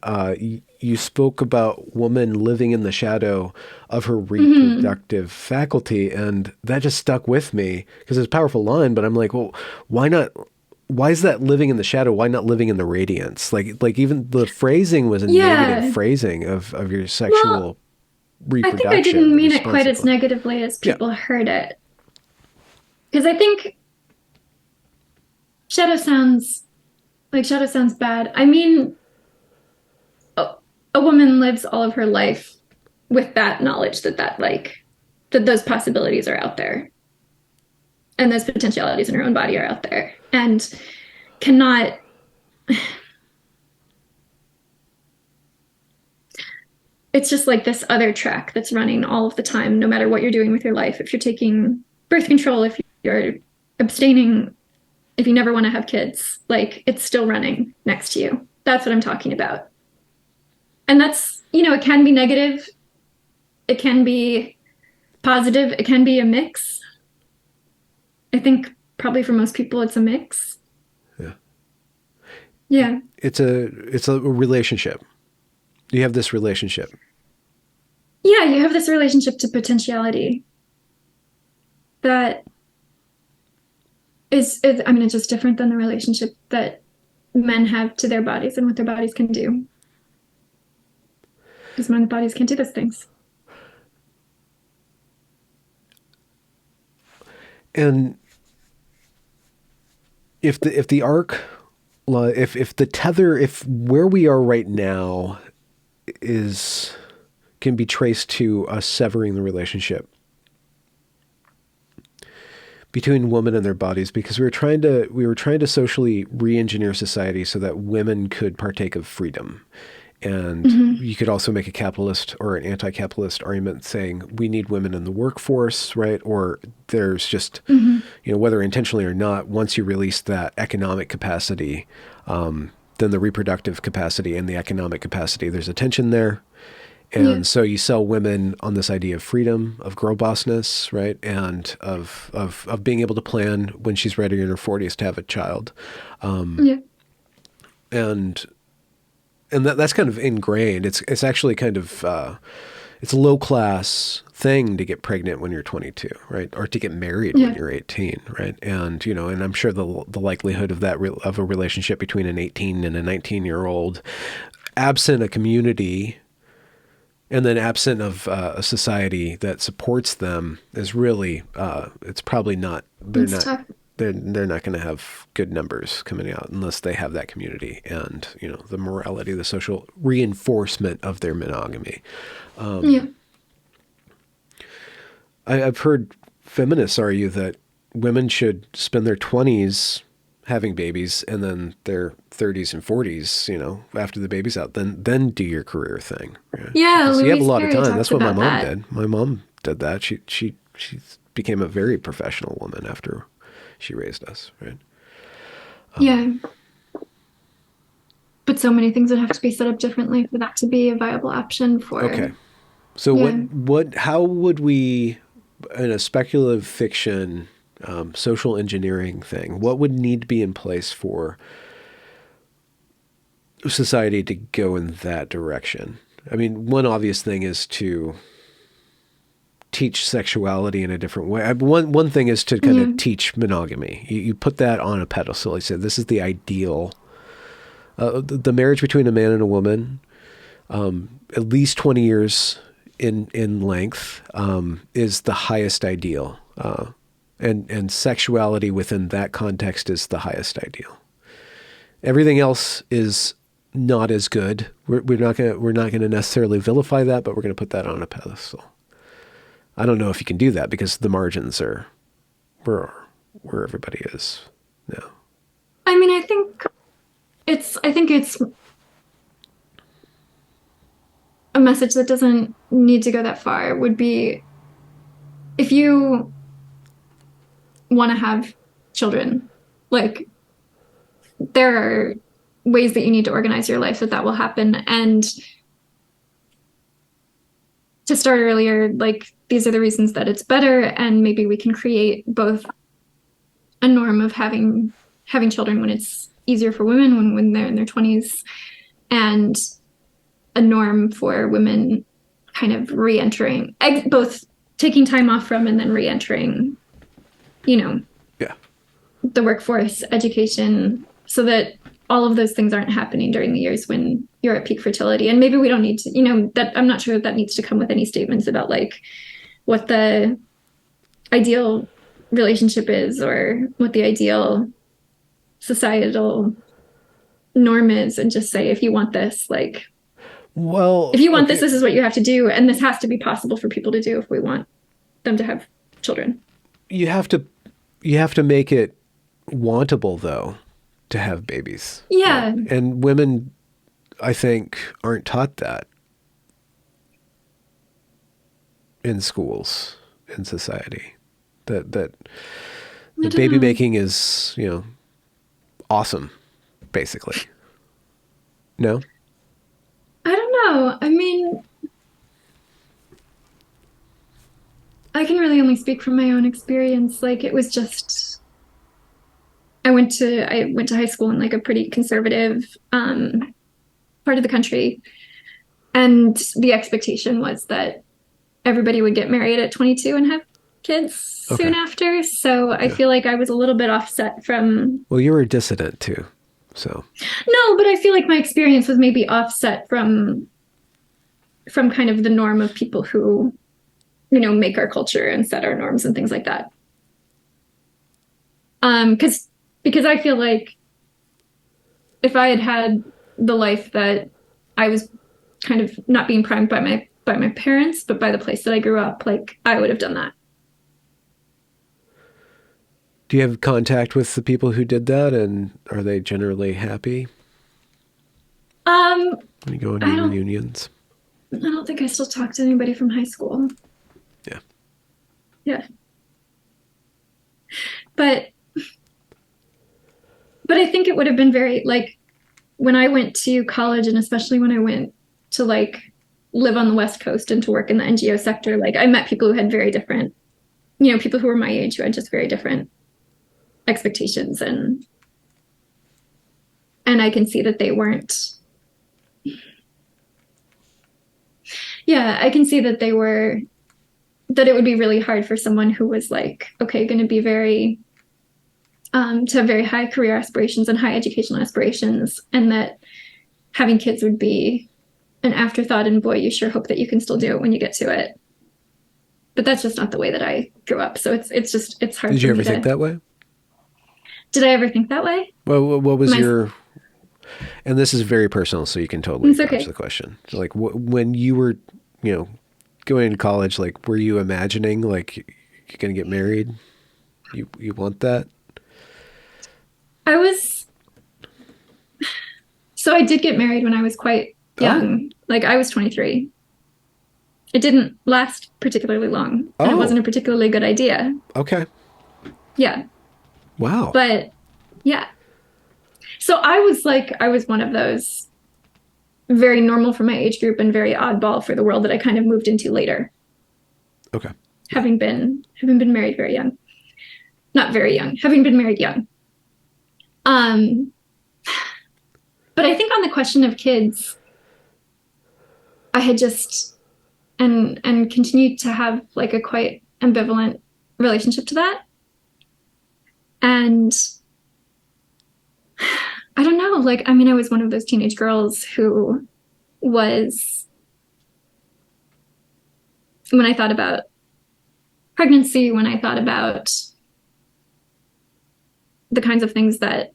you spoke about woman living in the shadow of her reproductive faculty, and that just stuck with me because it's a powerful line. But I'm like, well, why not? Why is that living in the shadow? Why not living in the radiance? Like even the phrasing was a negative phrasing of your sexual reproduction. I think I didn't mean it quite as negatively as people heard it. Because I think shadow sounds bad. I mean, a woman lives all of her life with that knowledge that those possibilities are out there. And those potentialities in her own body are out there. And cannot... It's just like this other track that's running all of the time, no matter what you're doing with your life. If you're taking birth control, if you're abstaining, if you never want to have kids, like it's still running next to you. That's what I'm talking about. And that's, it can be negative. It can be positive. It can be a mix. I think probably for most people, it's a mix. Yeah. Yeah. It's a relationship. You have this relationship. Yeah, you have this relationship to potentiality that is it's just different than the relationship that men have to their bodies and what their bodies can do. Because men's bodies can't do those things. And if the arc, if the tether, if where we are right now can be traced to us severing the relationship between women and their bodies, because we were trying to socially re-engineer society so that women could partake of freedom. And you could also make a capitalist or an anti-capitalist argument saying we need women in the workforce, right? Or there's just, whether intentionally or not, once you release that economic capacity, then the reproductive capacity and the economic capacity, there's a tension there. And so you sell women on this idea of freedom, of girl bossness, right? And of being able to plan when she's ready in her 40s to have a child. And that's kind of ingrained. It's actually kind of, it's a low class thing to get pregnant when you're 22, right? Or to get married when you're 18, right? And, and I'm sure the likelihood of that, of a relationship between an 18 and a 19-year-old, absent a community and then absent of a society that supports them is really, it's probably not, they're not going to have good numbers coming out unless they have that community and, the morality, the social reinforcement of their monogamy. I've heard feminists argue that women should spend their 20s having babies and then their 30s and 40s, after the baby's out, then do your career thing. Right? Yeah, you have a lot of time. That's what my mom did. My mom did that. She became a very professional woman after she raised us, right? But so many things would have to be set up differently for that to be a viable option for. Okay. So how would we, in a speculative fiction, social engineering thing, what would need to be in place for society to go in that direction? I mean, one obvious thing is to teach sexuality in a different way. One thing is to kind of teach monogamy. You put that on a pedestal. You say, this is the ideal. The marriage between a man and a woman, at least 20 years in length, is the highest ideal. And sexuality within that context is the highest ideal. Everything else is not as good. We're not gonna necessarily vilify that, but we're gonna put that on a pedestal. I don't know if you can do that because the margins are where everybody is now. I mean, I think it's a message that doesn't need to go that far would be, if you want to have children, like, there are ways that you need to organize your life that will happen. And to start earlier, like, these are the reasons that it's better, and maybe we can create both a norm of having children when it's easier for women when they're in their 20s, and a norm for women kind of re-entering, both taking time off from and then re-entering, Yeah. the workforce, education, so that all of those things aren't happening during the years when you're at peak fertility. And maybe we don't need to, that I'm not sure that needs to come with any statements about like what the ideal relationship is or what the ideal societal norm is, and just say, if you want this, like, well, if you want okay. this is what you have to do, and this has to be possible for people to do if we want them to have children. You have to make it wantable, though, to have babies. Yeah. Right? And women, I think, aren't taught that in schools, in society. That baby making is, awesome, basically. No? I don't know. I mean, I can really only speak from my own experience. Like, it was just, I went to high school in like a pretty conservative part of the country, and the expectation was that everybody would get married at 22 and have kids soon after. So I feel like I was a little bit offset from. Well, you were a dissident too, so. No, but I feel like my experience was maybe offset from kind of the norm of people who, make our culture and set our norms and things like that. Because I feel like if I had had the life that I was kind of not being primed by my parents, but by the place that I grew up, like, I would have done that. Do you have contact with the people who did that, and are they generally happy? When you go into reunions? I don't think I still talk to anybody from high school. Yeah. Yeah. But I think it would have been very, like, when I went to college, and especially when I went to like live on the West Coast and to work in the NGO sector, like, I met people who had very different, people who were my age who had just very different expectations, and I can see that they weren't. Yeah, I can see that they were, that it would be really hard for someone who was like, okay, going to be very, to have very high career aspirations and high educational aspirations, and that having kids would be an afterthought, and boy, you sure hope that you can still do it when you get to it. But that's just not the way that I grew up. So it's hard. Did you ever think that way? Did I ever think that way? Well, what was your, and this is very personal, so you can totally dodge the question. So, like, when you were, going to college, like, were you imagining, like, you're going to get married? You want that? So I did get married when I was quite young. Like, I was 23. It didn't last particularly long. And it wasn't a particularly good idea. Okay. Yeah. Wow. But yeah. So I was one of those very normal for my age group and very oddball for the world that I kind of moved into later. Okay. Having been married very young. Not very young, having been married young. But I think on the question of kids, I had just and continued to have like a quite ambivalent relationship to that. And I don't know, like, I mean, I was one of those teenage girls who was, when I thought about pregnancy, when I thought about the kinds of things that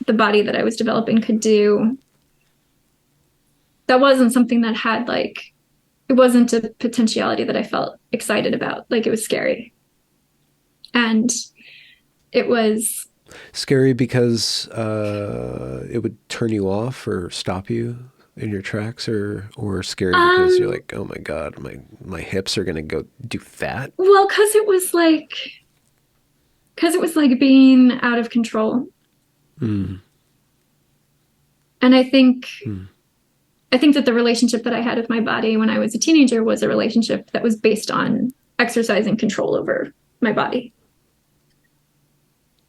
the body that I was developing could do, that wasn't something that had like, it wasn't a potentiality that I felt excited about. Like, it was scary. And it was scary because it would turn you off or stop you in your tracks, or scary because you're Um, like, oh my God, my hips are gonna go do that? well, because it was like being out of control. Mm. And Mm. I think that the relationship that I had with my body when I was a teenager was a relationship that was based on exercising control over my body,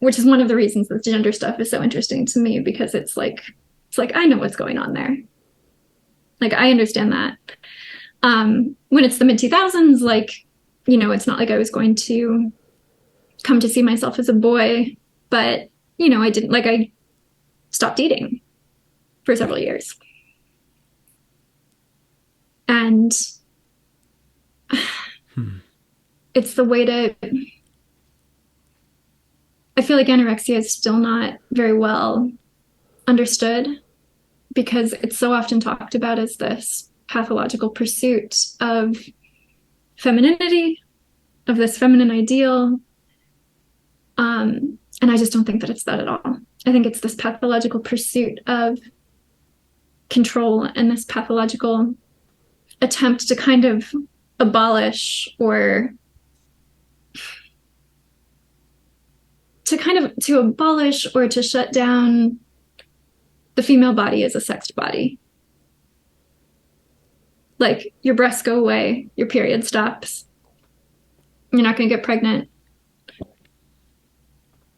which is one of the reasons that gender stuff is so interesting to me, because it's like I know what's going on there. Like I understand that. When it's the mid 2000s, like, you know, it's not like I was going to come to see myself as a boy, but you know, I stopped eating for several years. And Hmm. it's the way to, I feel like anorexia is still not very well understood because it's so often talked about as this pathological pursuit of femininity, of this feminine ideal. And I just don't think that it's that at all. I think it's this pathological pursuit of control and this pathological attempt to kind of abolish or to abolish or to shut down the female body as a sexed body. Like your breasts go away, your period stops, you're not going to get pregnant,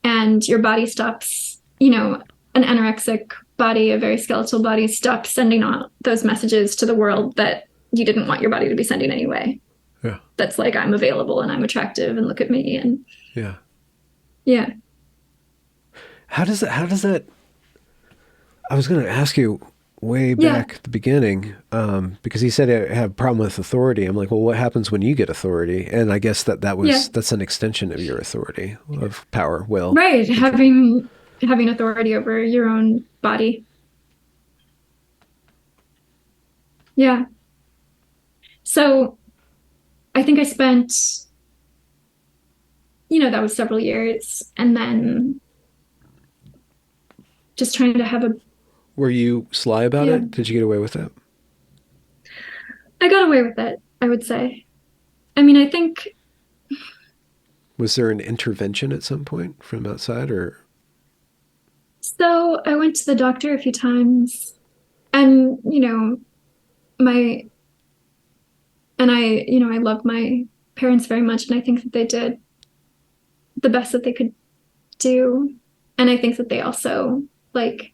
and your body stops, you know, an anorexic body, a very skeletal body, stops sending out those messages to the world that you didn't want your body to be sending anyway. Yeah. That's like, I'm available and I'm attractive and look at me. And Yeah. yeah. How does that, I was going to ask you way Yeah. back at the beginning, because he said I have a problem with authority. I'm like, well, what happens when you get authority? And I guess Yeah. that's an extension of your authority, of power, will, Right. control. Having authority over your own body. Yeah. So I think I spent, you know, that was several years. And then just trying to have a, Were you sly about yeah, it? Did you get away with it? I got away with it, I would say. I mean, I think Was there an intervention at some point from outside, or? so. I went to the doctor a few times, and, you know, my, you know, I love my parents very much, and I think that they did the best that they could do. And I think that they also, like,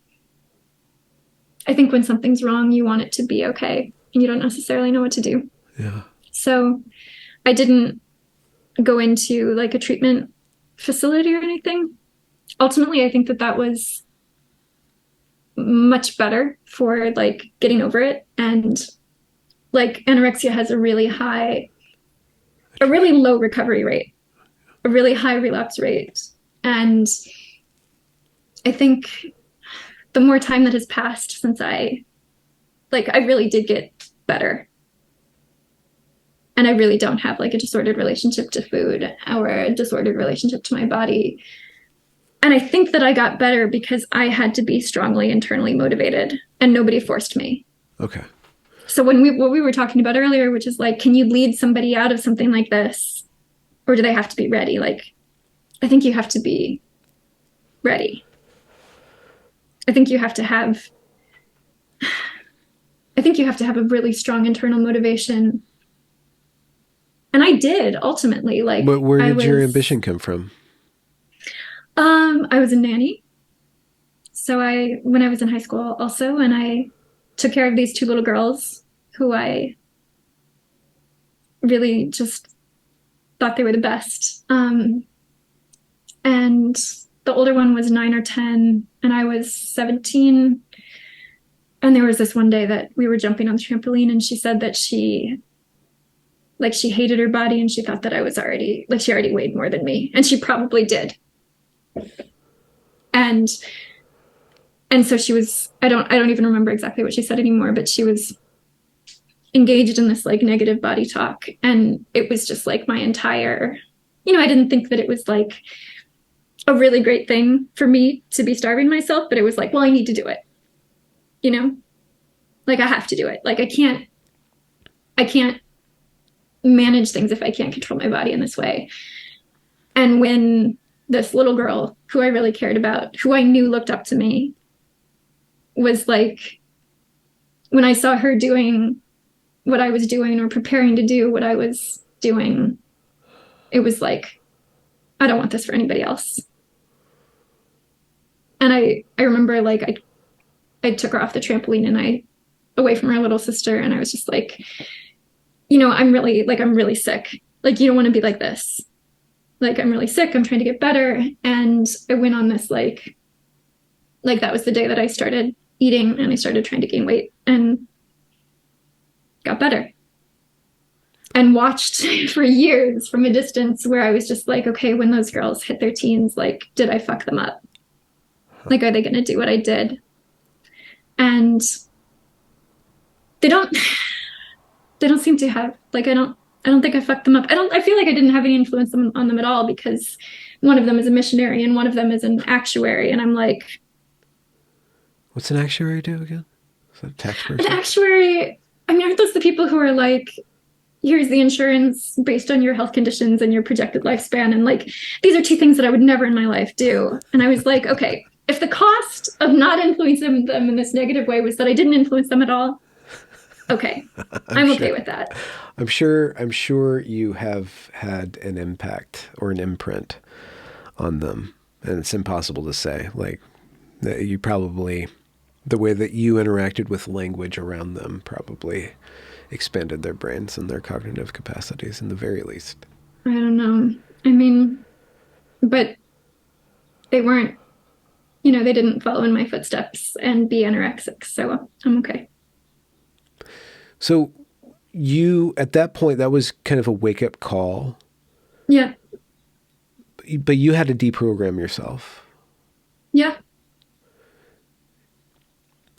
I think when something's wrong, you want it to be okay, and you don't necessarily know what to do. Yeah. So I didn't go into like a treatment facility or anything. Ultimately, I think that that was much better for like getting over it. And like anorexia has a really low recovery rate, a really high relapse rate. And I think the more time that has passed since I really did get better. And I really don't have like a disordered relationship to food or a disordered relationship to my body. And I think that I got better because I had to be strongly internally motivated and nobody forced me. Okay. So what we were talking about earlier, which is like, can you lead somebody out of something like this? Or do they have to be ready? Like, I think you have to be ready. I think you have to have a really strong internal motivation. And I did ultimately. Like But where did your ambition come from? I was a nanny. So when I was in high school also, and I took care of these two little girls who I really just thought they were the best. And the older one was 9 or 10, and I was 17. And there was this one day that we were jumping on the trampoline, and she said that she hated her body, and she thought that I was already, like, she already weighed more than me, and she probably did. And so she was, I don't even remember exactly what she said anymore, but she was engaged in this like negative body talk. And it was just like my entire, you know, I didn't think that it was like a really great thing for me to be starving myself, but it was like, well, I need to do it, you know? Like I have to do it. Like I can't manage things if I can't control my body in this way. And when this little girl who I really cared about, who I knew looked up to me, was like, when I saw her doing what I was doing or preparing to do what I was doing, it was like, I don't want this for anybody else. And I remember like I took her off the trampoline and I away from her little sister, and I was just like, I'm really sick. Like, you don't want to be like this. Like, I'm really sick. I'm trying to get better. And I went on this like that was the day that I started eating and I started trying to gain weight and got better. And watched for years from a distance where I was just like, okay, when those girls hit their teens, like, did I fuck them up? Like, are they going to do what I did? And they don't seem to have. Like, I don't think I fucked them up. I feel like I didn't have any influence on them at all, because one of them is a missionary and one of them is an actuary. And I'm like, what's an actuary do again? Is that a tax person? An actuary, I mean, aren't those the people who are like, here's the insurance based on your health conditions and your projected lifespan? And like, these are two things that I would never in my life do. And I was like, okay, if the cost of not influencing them in this negative way was that I didn't influence them at all, okay, I'm okay with that. I'm sure you have had an impact or an imprint on them, and it's impossible to say. Like, you probably, the way that you interacted with language around them probably expanded their brains and their cognitive capacities, in the very least. I don't know. I mean, but they weren't, they didn't follow in my footsteps and be anorexic, so I'm okay. So you, at that point, that was kind of a wake-up call. Yeah. But you had to deprogram yourself. Yeah.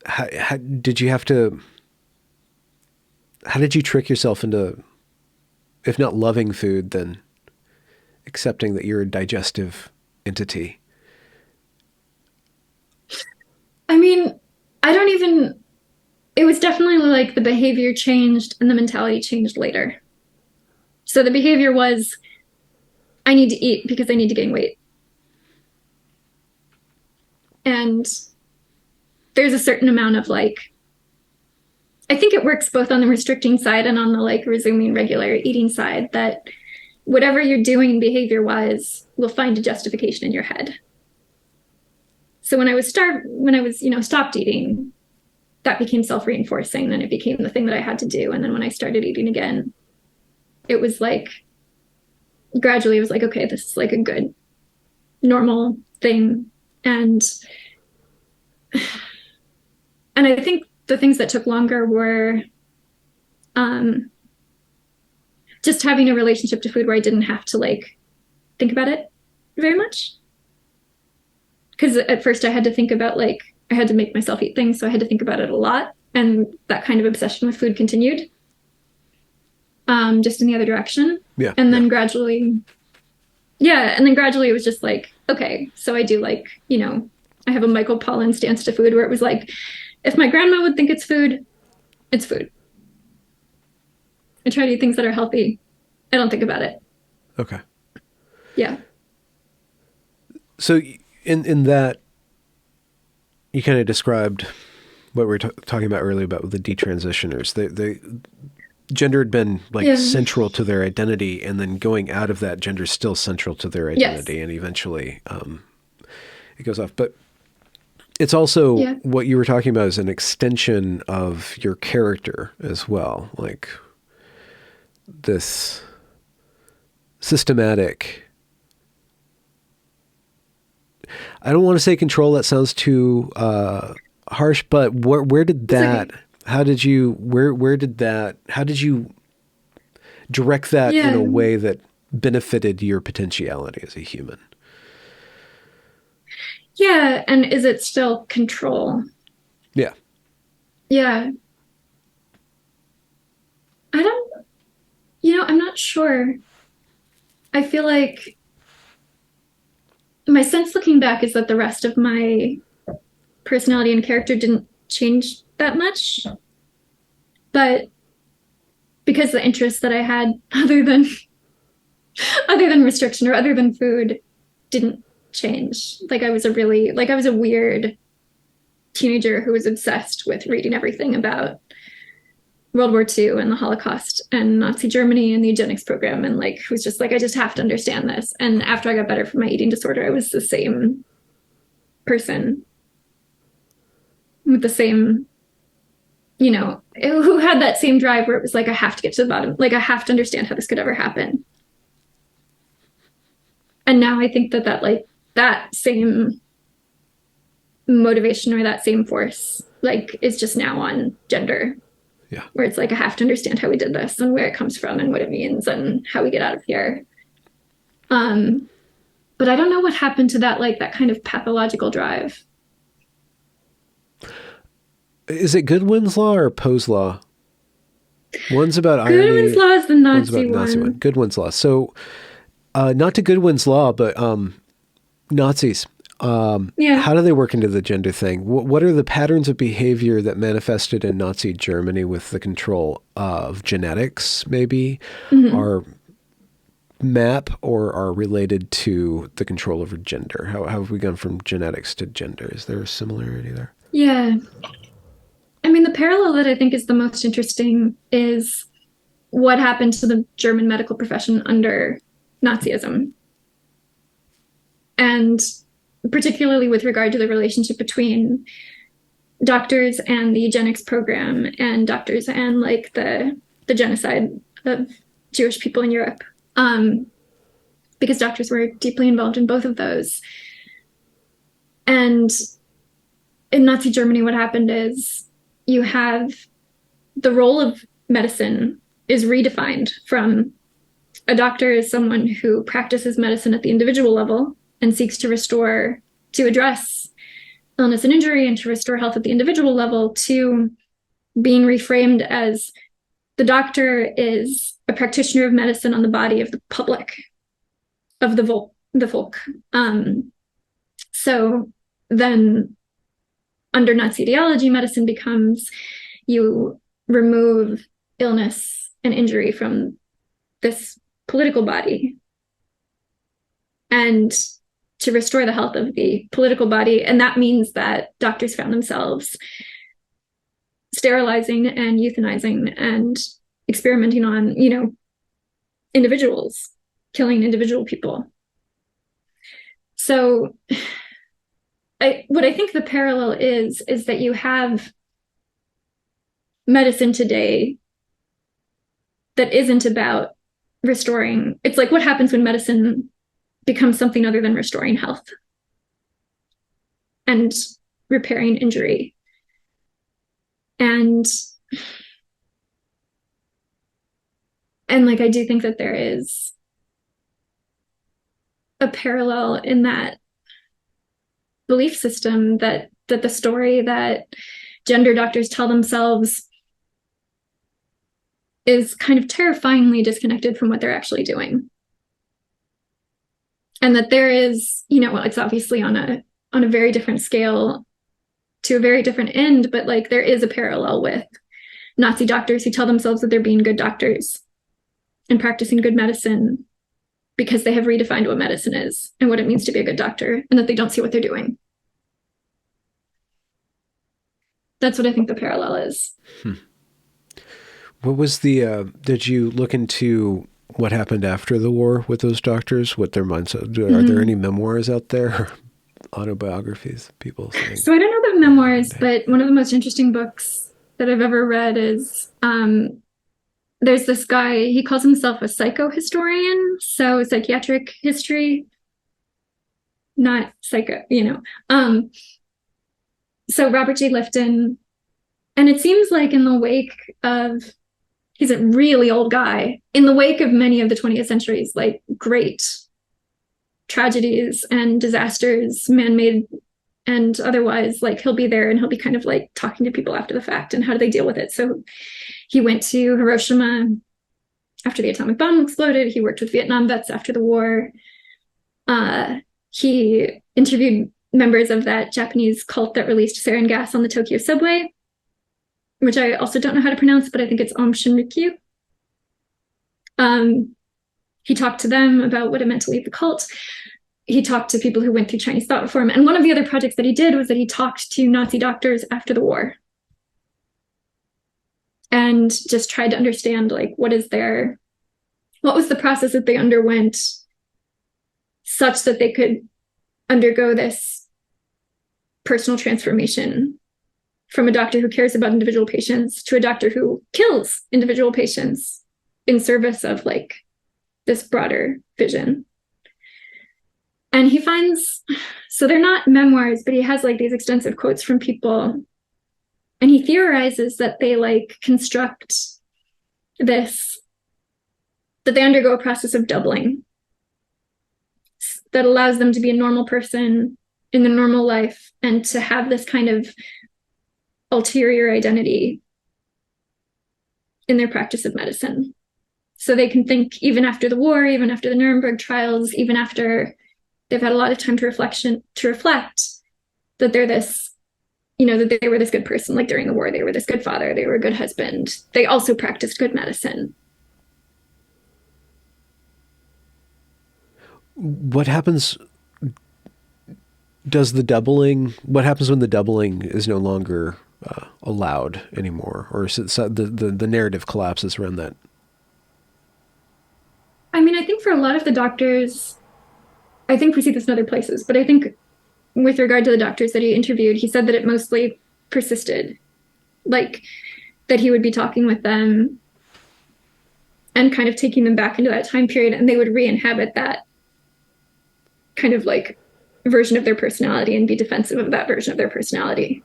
How did you have to... How did you trick yourself into, if not loving food, then accepting that you're a digestive entity? I mean, it was definitely like the behavior changed and the mentality changed later. So the behavior was, I need to eat because I need to gain weight. And there's a certain amount of like, I think it works both on the restricting side and on the like resuming regular eating side, that whatever you're doing behavior wise will find a justification in your head. So when I was stopped eating, that became self-reinforcing. Then it became the thing that I had to do. And then when I started eating again, it was like, gradually it was like, okay, this is like a good, normal thing. And I think the things that took longer were just having a relationship to food where I didn't have to like think about it very much. Because at first I had to think about like, I had to make myself eat things, so I had to think about it a lot. And that kind of obsession with food continued, just in the other direction. Yeah. And then gradually it was just like, okay, so I do like, I have a Michael Pollan stance to food where it was like, if my grandma would think it's food, it's food. I try to eat things that are healthy. I don't think about it. Okay. Yeah. So in that, you kind of described what we were talking about earlier about the detransitioners. They gender had been like central to their identity, and then going out of that, gender is still central to their identity, yes. And eventually it goes off. But it's also what you were talking about is an extension of your character as well, like this systematic. I don't want to say control. That sounds too harsh. But where did that? How did you? Where did that? How did you direct that in a way that benefited your potentiality as a human? Yeah, and is it still control? Yeah. Yeah. I'm not sure. I feel like my sense looking back is that the rest of my personality and character didn't change that much. But because the interests that I had other than restriction or other than food didn't change. Like I was a weird teenager who was obsessed with reading everything about World War II and the Holocaust and Nazi Germany and the eugenics program, and like was just like, I just have to understand this. And after I got better from my eating disorder, I was the same person with the same, who had that same drive where it was like, I have to get to the bottom, like I have to understand how this could ever happen. And now I think that same motivation or that same force is just now on gender. Yeah. Where it's like, I have to understand how we did this and where it comes from and what it means and how we get out of here. But I don't know what happened to that kind of pathological drive. Is it Goodwin's Law or Poe's Law? One's about irony. Goodwin's Law is the Nazi one. Goodwin's Law. So, not to Goodwin's Law, but Nazis. How do they work into the gender thing? What are the patterns of behavior that manifested in Nazi Germany with the control of genetics, maybe, are map or are related to the control over gender? How have we gone from genetics to gender? Is there a similarity there? Yeah. I mean, the parallel that I think is the most interesting is what happened to the German medical profession under Nazism. And particularly with regard to the relationship between doctors and the eugenics program and doctors and the genocide of Jewish people in Europe. Because doctors were deeply involved in both of those. And in Nazi Germany, what happened is you have the role of medicine is redefined from a doctor as someone who practices medicine at the individual level and seeks to address illness and injury and to restore health at the individual level, to being reframed as the doctor is a practitioner of medicine on the body of the public, of the folk. So then under Nazi ideology, medicine becomes you remove illness and injury from this political body and to restore the health of the political body. And that means that doctors found themselves sterilizing and euthanizing and experimenting on, individuals, killing individual people. So what I think the parallel is that you have medicine today that isn't about restoring. It's like, what happens when medicine becomes something other than restoring health and repairing injury. And I do think that there is a parallel in that belief system that the story that gender doctors tell themselves is kind of terrifyingly disconnected from what they're actually doing. And that there is, it's obviously on a very different scale to a very different end, but there is a parallel with Nazi doctors who tell themselves that they're being good doctors and practicing good medicine because they have redefined what medicine is and what it means to be a good doctor, and that they don't see what they're doing. That's what I think the parallel is. What was did you look into what happened after the war with those doctors, what their mindset? Are there any memoirs out there, autobiographies, people saying? So I don't know about memoirs, but one of the most interesting books that I've ever read is there's this guy, he calls himself a psychohistorian, so psychiatric history, not psycho, so Robert J. Lifton, and it seems like in the wake of, he's a really old guy, in the wake of many of the 20th century's great tragedies and disasters, man-made and otherwise, he'll be there and he'll be kind of talking to people after the fact and how do they deal with it. So he went to Hiroshima after the atomic bomb exploded. He worked with Vietnam vets after the war. He interviewed members of that Japanese cult that released sarin gas on the Tokyo subway. which I also don't know how to pronounce, but I think it's Aum Shinrikyo. He talked to them about what it meant to leave the cult. He talked to people who went through Chinese thought reform. And one of the other projects that he did was that he talked to Nazi doctors after the war and just tried to understand, like, what was the process that they underwent such that they could undergo this personal transformation from a doctor who cares about individual patients to a doctor who kills individual patients in service of like this broader vision. And he finds, so they're not memoirs, but he has like these extensive quotes from people. And he theorizes that they like construct this, that they undergo a process of doubling that allows them to be a normal person in the normal life and to have this kind of ulterior identity in their practice of medicine. So they can think even after the war, even after the Nuremberg trials, even after they've had a lot of time to reflect that they're this, that they were this good person. Like during the war, they were this good father, they were a good husband. They also practiced good medicine. What happens what happens when the doubling is no longer allowed anymore, or is it the narrative collapses around that? I mean, I think for a lot of the doctors, I think we see this in other places, but I think with regard to the doctors that he interviewed, he said that it mostly persisted, like that he would be talking with them and kind of taking them back into that time period, and they would re-inhabit that kind of like version of their personality and be defensive of that version of their personality.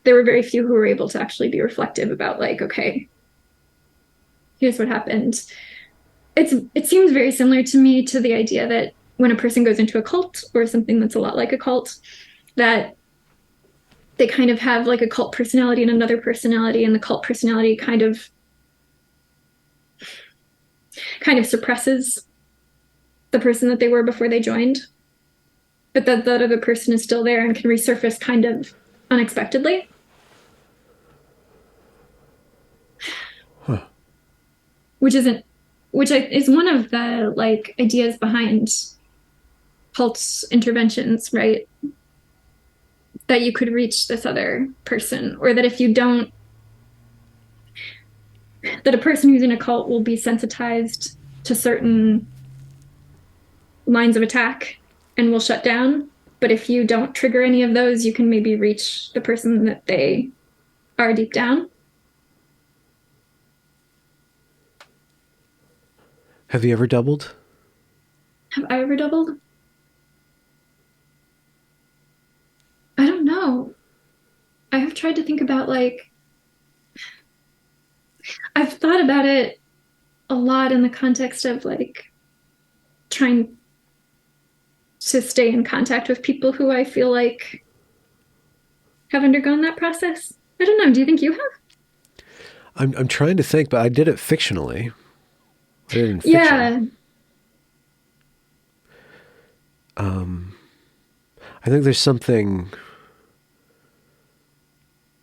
There were very few who were able to actually be reflective about like, okay, here's what happened. It seems very similar to me to the idea that when a person goes into a cult or something that's a lot like a cult, that they kind of have like a cult personality and another personality, and the cult personality kind of suppresses the person that they were before they joined, but that other person is still there and can resurface kind of unexpectedly. Huh. Which is one of the like ideas behind cult interventions, right? That you could reach this other person, or that if you don't, that a person who's in a cult will be sensitized to certain lines of attack and will shut down. But if you don't trigger any of those, you can maybe reach the person that they are deep down. Have you ever doubled? Have I ever doubled? I don't know. I have tried to think about like, I've thought about it a lot in the context of like trying to stay in contact with people who I feel like have undergone that process. I don't know. Do you think you have? I'm trying to think, but I did it fictionally. I did it in fiction. Yeah. I think there's something.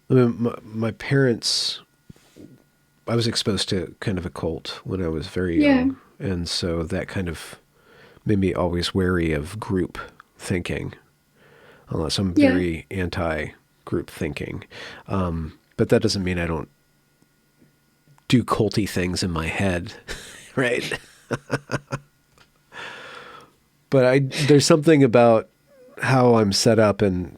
I mean, my parents, I was exposed to kind of a cult when I was very young. And so that kind of made me always wary of group thinking, unless I'm very anti-group thinking. But that doesn't mean I don't do culty things in my head, right? But there's something about how I'm set up, and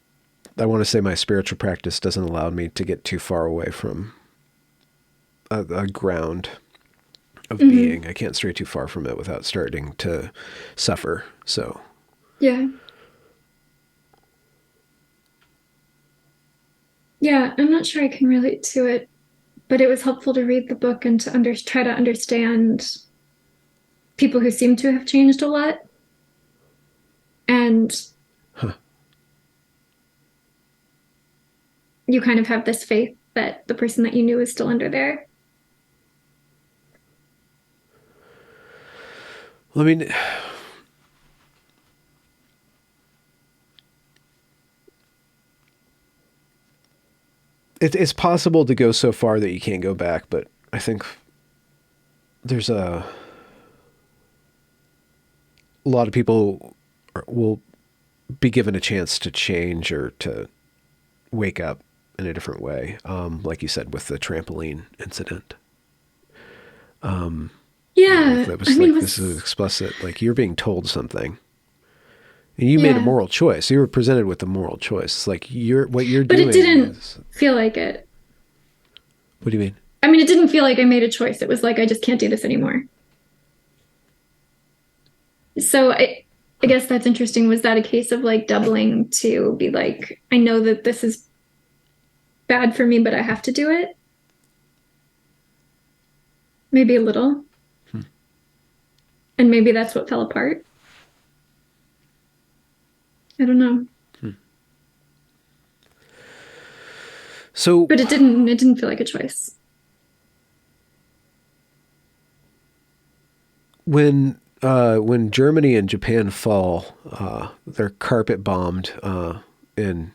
I want to say my spiritual practice doesn't allow me to get too far away from a ground of being. I can't stray too far from it without starting to suffer. So Yeah, I'm not sure I can relate to it, but it was helpful to read the book and to try to understand people who seem to have changed a lot. And you kind of have this faith that the person that you knew is still under there. Well, I mean, it's possible to go so far that you can't go back, but I think there's a lot of people will be given a chance to change or to wake up in a different way. Like you said, with the trampoline incident. Yeah. That was this is explicit, like you're being told something and you made a moral choice. You were presented with a moral choice. It's like what you're doing. But it didn't feel like it. What do you mean? I mean, it didn't feel like I made a choice. It was like, I just can't do this anymore. So I guess that's interesting. Was that a case of like doubling to be like, I know that this is bad for me, but I have to do it? Maybe a little. And maybe that's what fell apart. I don't know. So, but it didn't feel like a choice. When Germany and Japan fall, they're carpet bombed in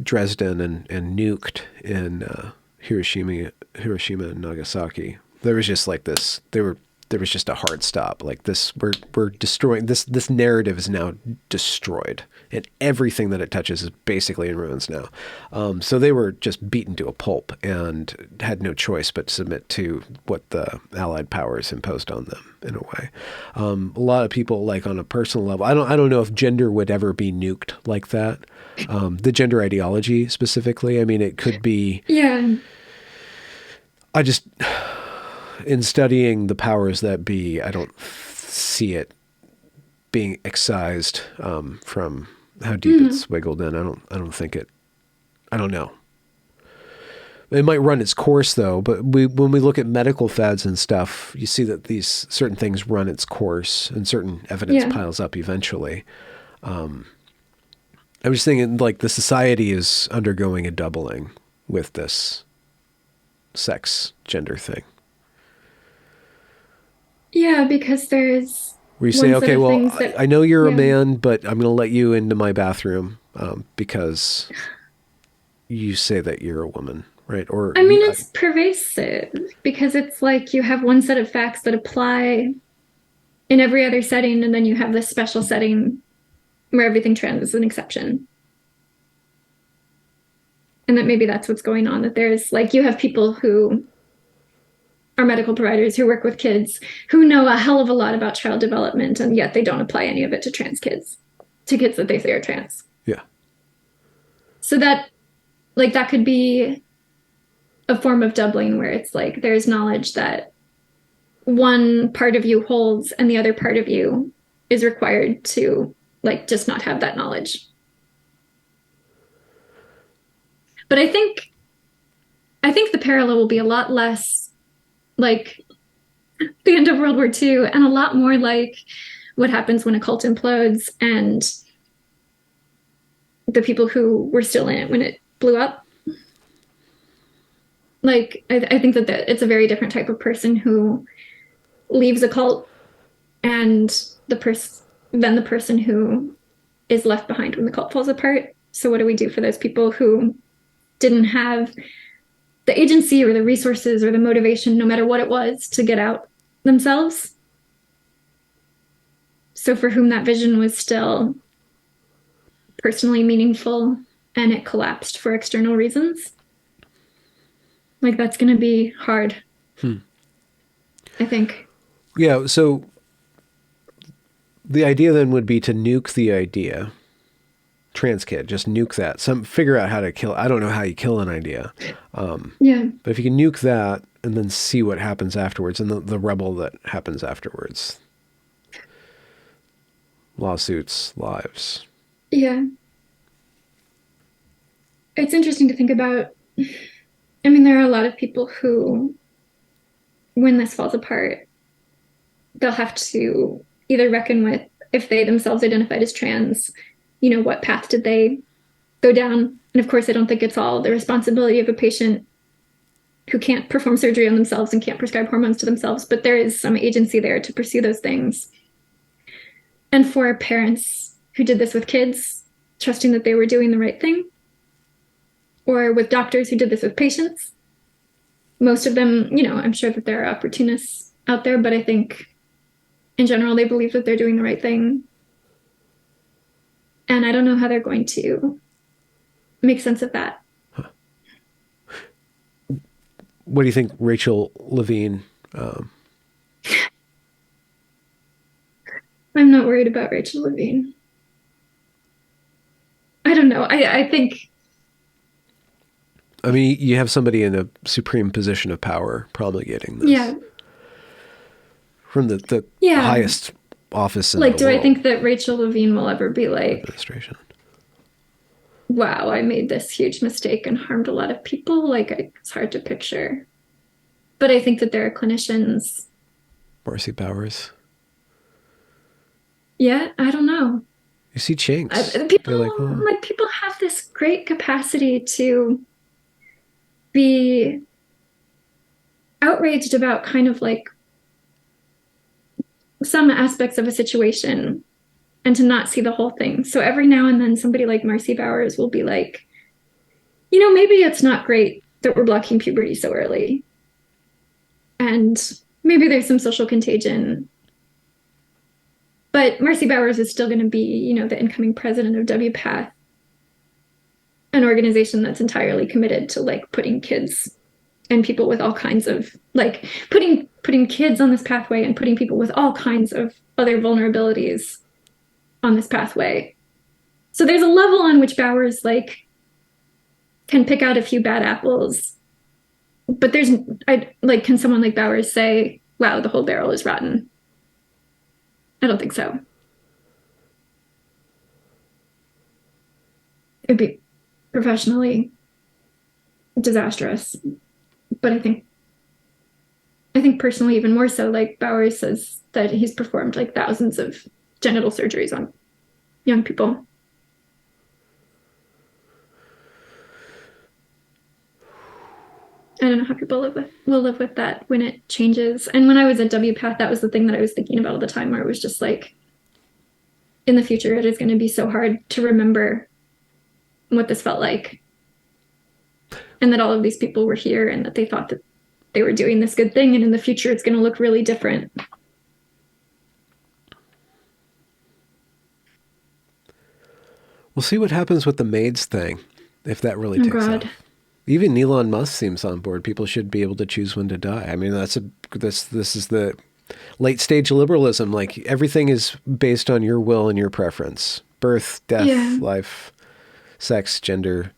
Dresden and nuked in Hiroshima and Nagasaki. There was just like this. There was just a hard stop. Like this, we're destroying this. This narrative is now destroyed, and everything that it touches is basically in ruins now. So they were just beaten to a pulp and had no choice but to submit to what the Allied powers imposed on them in a way. A lot of people, like on a personal level, I don't know if gender would ever be nuked like that. The gender ideology specifically. I mean, it could be. Yeah. In studying the powers that be, I don't see it being excised from how deep it's wiggled in. I don't think it. I don't know. It might run its course though, but when we look at medical fads and stuff, you see that these certain things run its course and certain evidence piles up eventually. I'm just thinking like the society is undergoing a doubling with this sex gender thing. Yeah, because there's where you say, okay, well, I know you're a man, but I'm going to let you into my bathroom because you say that you're a woman, right? Or I mean, it's pervasive because it's like you have one set of facts that apply in every other setting, and then you have this special setting where everything trans is an exception. And that maybe that's what's going on, that there's like, you have people who are medical providers who work with kids who know a hell of a lot about child development, and yet they don't apply any of it to trans kids, to kids that they say are trans. Yeah. So that, like, that could be a form of doubling where it's like there's knowledge that one part of you holds and the other part of you is required to, like, just not have that knowledge. But I think the parallel will be a lot less like the end of World War II and a lot more like what happens when a cult implodes and the people who were still in it when it blew up. Like, I think that it's a very different type of person who leaves a cult and then the person who is left behind when the cult falls apart. So what do we do for those people who didn't have the agency or the resources or the motivation, no matter what it was, to get out themselves? So for whom that vision was still personally meaningful and it collapsed for external reasons, like, that's going to be hard. I think. Yeah. So the idea then would be to nuke the idea. Trans kid, just nuke that. Figure out how to kill. I don't know how you kill an idea. But if you can nuke that and then see what happens afterwards, and the rebel that happens afterwards, lawsuits, lives. Yeah. It's interesting to think about. I mean, there are a lot of people who, when this falls apart, they'll have to either reckon with, if they themselves identified as trans, what path did they go down? And of course, I don't think it's all the responsibility of a patient who can't perform surgery on themselves and can't prescribe hormones to themselves, but there is some agency there to pursue those things. And for parents who did this with kids, trusting that they were doing the right thing, or with doctors who did this with patients. Most of them, I'm sure that there are opportunists out there, but I think in general, they believe that they're doing the right thing. And I don't know how they're going to make sense of that. Huh. What do you think Rachel Levine? I'm not worried about Rachel Levine. I don't know. I think... I mean, you have somebody in a supreme position of power promulgating this. Yeah. From the highest office in like, the world. I think that Rachel Levine will ever be like... Administration. Wow, I made this huge mistake and harmed a lot of people? Like, it's hard to picture. But I think that there are clinicians... Marcy Bowers. Yeah, I don't know. You see chinks. People have this great capacity to be outraged about kind of like some aspects of a situation and to not see the whole thing. So every now and then somebody like Marcy Bowers will be like, maybe it's not great that we're blocking puberty so early. And maybe there's some social contagion. But Marcy Bowers is still going to be, the incoming president of WPATH, an organization that's entirely committed to like putting kids and people with all kinds of like putting kids on this pathway and putting people with all kinds of other vulnerabilities on this pathway. So there's a level on which Bowers like can pick out a few bad apples, but can someone like Bowers say, wow, the whole barrel is rotten? I don't think so. It'd be professionally disastrous. But I think personally, even more so, like Bowers says that he's performed like thousands of genital surgeries on young people. I don't know how people will live with that when it changes. And when I was at WPATH, that was the thing that I was thinking about all the time, where it was just like, in the future, it is going to be so hard to remember what this felt like. And that all of these people were here and that they thought that they were doing this good thing. And in the future, it's going to look really different. We'll see what happens with the maids thing, if that really takes off. Even Elon Musk seems on board. People should be able to choose when to die. I mean, this is the late stage liberalism. Like everything is based on your will and your preference. Birth, death, life, sex, gender,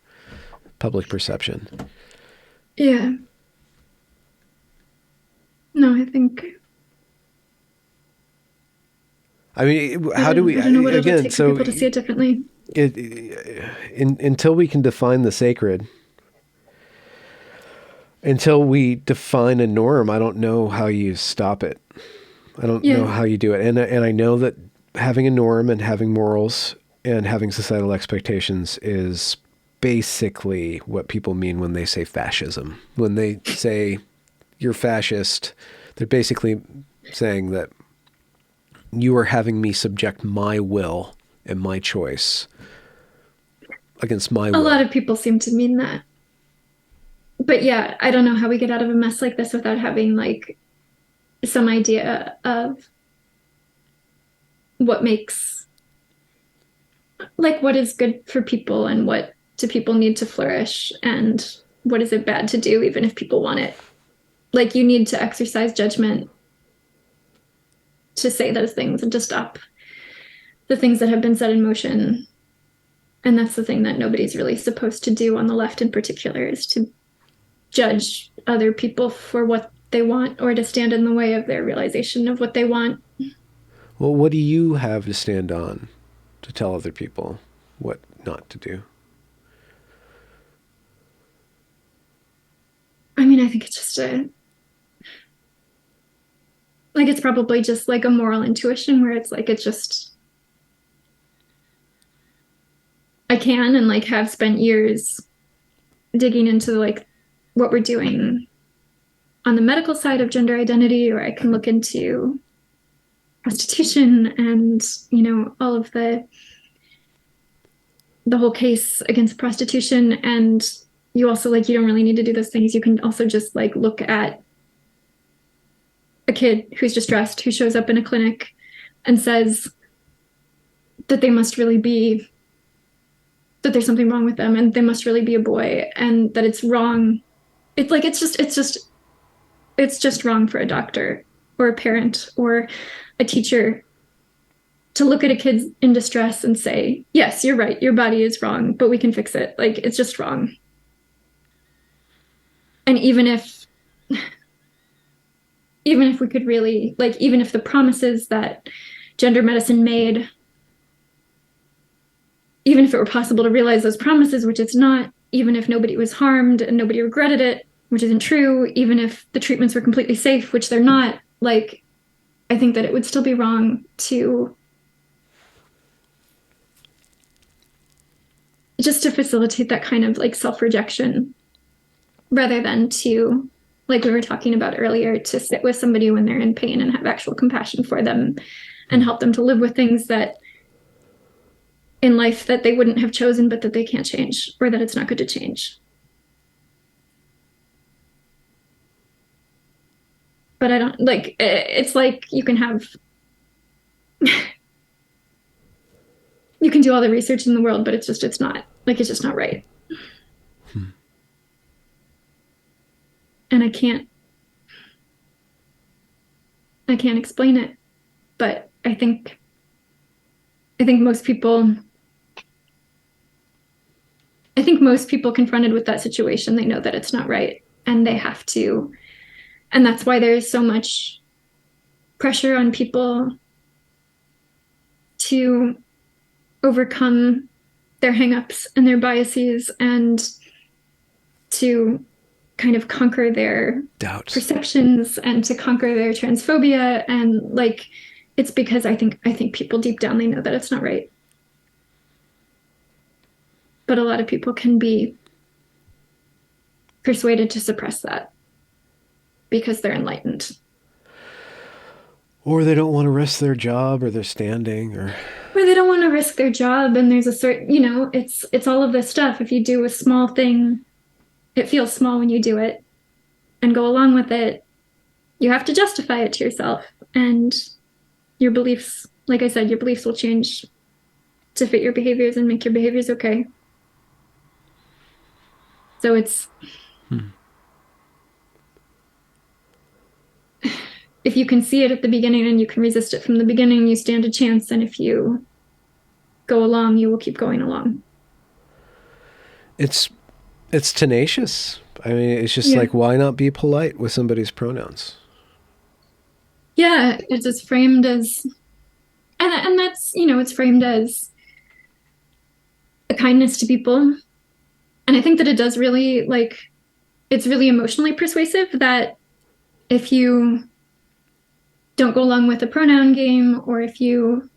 public perception. Yeah. No, I think... I mean, how do we... I don't know what it'll take for people to see it differently. Until we can define the sacred... Until we define a norm, I don't know how you stop it. I don't know how you do it. And I know that having a norm and having morals and having societal expectations is basically what people mean when they say fascism. When they say you're fascist, they're basically saying that you are having me subject my will and my choice against my will. A lot of people seem to mean that. But yeah, I don't know how we get out of a mess like this without having like some idea of what makes, like, what is good for people and what do people need to flourish and what is it bad to do even if people want it. Like, you need to exercise judgment to say those things and to stop the things that have been set in motion. And that's the thing that nobody's really supposed to do on the left in particular, is to judge other people for what they want or to stand in the way of their realization of what they want. Well, what do you have to stand on to tell other people what not to do? I mean, I think it's just it's probably just like a moral intuition where it's like, it's just, I can and like have spent years digging into like what we're doing on the medical side of gender identity, or I can look into prostitution and, all of the whole case against prostitution. And you also like, you don't really need to do those things. You can also just like look at a kid who's distressed, who shows up in a clinic and says that they must really be, that there's something wrong with them and they must really be a boy, and that it's wrong. It's like, it's just wrong for a doctor or a parent or a teacher to look at a kid in distress and say, yes, you're right, your body is wrong, but we can fix it. Like, it's just wrong. And even if we could really, like, even if the promises that gender medicine made, even if it were possible to realize those promises, which it's not, even if nobody was harmed and nobody regretted it, which isn't true, even if the treatments were completely safe, which they're not, like, I think that it would still be wrong to just to facilitate that kind of like self-rejection, rather than to, like we were talking about earlier, to sit with somebody when they're in pain and have actual compassion for them and help them to live with things that in life that they wouldn't have chosen, but that they can't change, or that it's not good to change. But I don't like, it's like you can have, you can do all the research in the world, but it's not, like, it's just not right. And I can't explain it, but I think most people confronted with that situation, they know that it's not right, and they have to, and that's why there's so much pressure on people to overcome their hangups and their biases and to kind of conquer their doubts, perceptions, and to conquer their transphobia. And like, it's because I think people deep down, they know that it's not right. But a lot of people can be persuaded to suppress that because they're enlightened. Or they don't want to risk their job or their standing, or they don't want to risk their job. And there's a certain, it's all of this stuff. If you do a small thing, it feels small when you do it and go along with it. You have to justify it to yourself. And your beliefs, like I said, your beliefs will change to fit your behaviors and make your behaviors okay. So it's, if you can see it at the beginning and you can resist it from the beginning, you stand a chance. And if you go along, you will keep going along. It's tenacious. I mean, it's just like, why not be polite with somebody's pronouns? Yeah, it's just framed as, and that's, it's framed as a kindness to people. And I think that it does really, like, it's really emotionally persuasive that if you don't go along with the pronoun game, or if you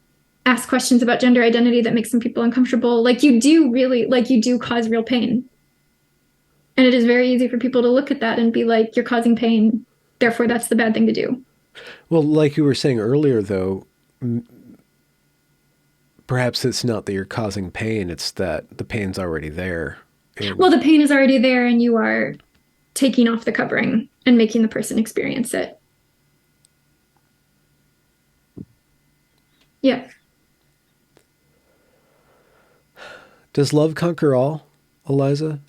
ask questions about gender identity that make some people uncomfortable, like, you do cause real pain. And it is very easy for people to look at that and be like, you're causing pain, therefore that's the bad thing to do. Well, like you were saying earlier, though, perhaps it's not that you're causing pain, it's that the pain's already there. Well, the pain is already there, and you are taking off the covering and making the person experience it. Yeah. Does love conquer all, Eliza?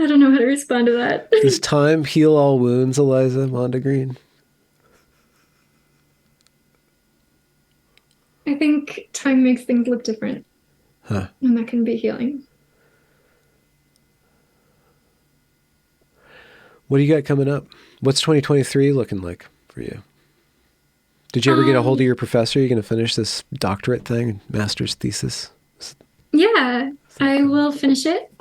I don't know how to respond to that. Does time heal all wounds, Eliza Mondegreen? I think time makes things look different. Huh. And that can be healing. What do you got coming up? What's 2023 looking like for you? Did you ever get a hold of your professor? Are you going to finish this doctorate thing, master's thesis? Yeah, I will finish it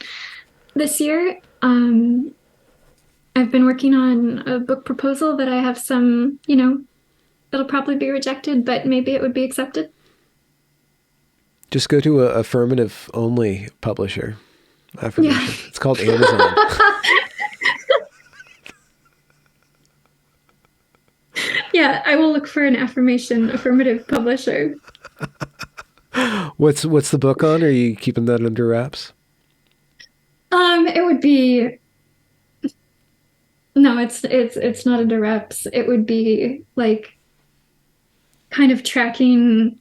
this year. I've been working on a book proposal that I have some, it'll probably be rejected, but maybe it would be accepted. Just go to a affirmative only publisher. Affirmation. Yeah. It's called Amazon. Yeah, I will look for an affirmative publisher. What's the book on? Are you keeping that under wraps? It would be no, it's not under reps. It would be like kind of tracking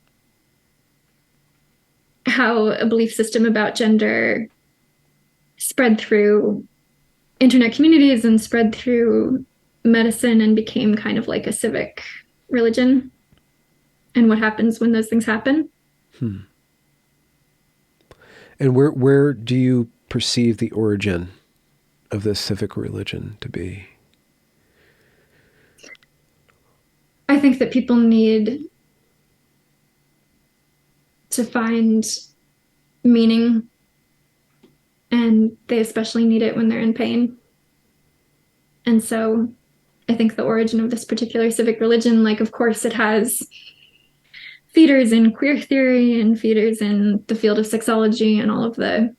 how a belief system about gender spread through internet communities and spread through medicine and became kind of like a civic religion and what happens when those things happen. Hmm. And where do you perceive the origin of this civic religion to be? I think that people need to find meaning, and they especially need it when they're in pain. And so I think the origin of this particular civic religion, like, of course, it has feeders in queer theory and feeders in the field of sexology and all of the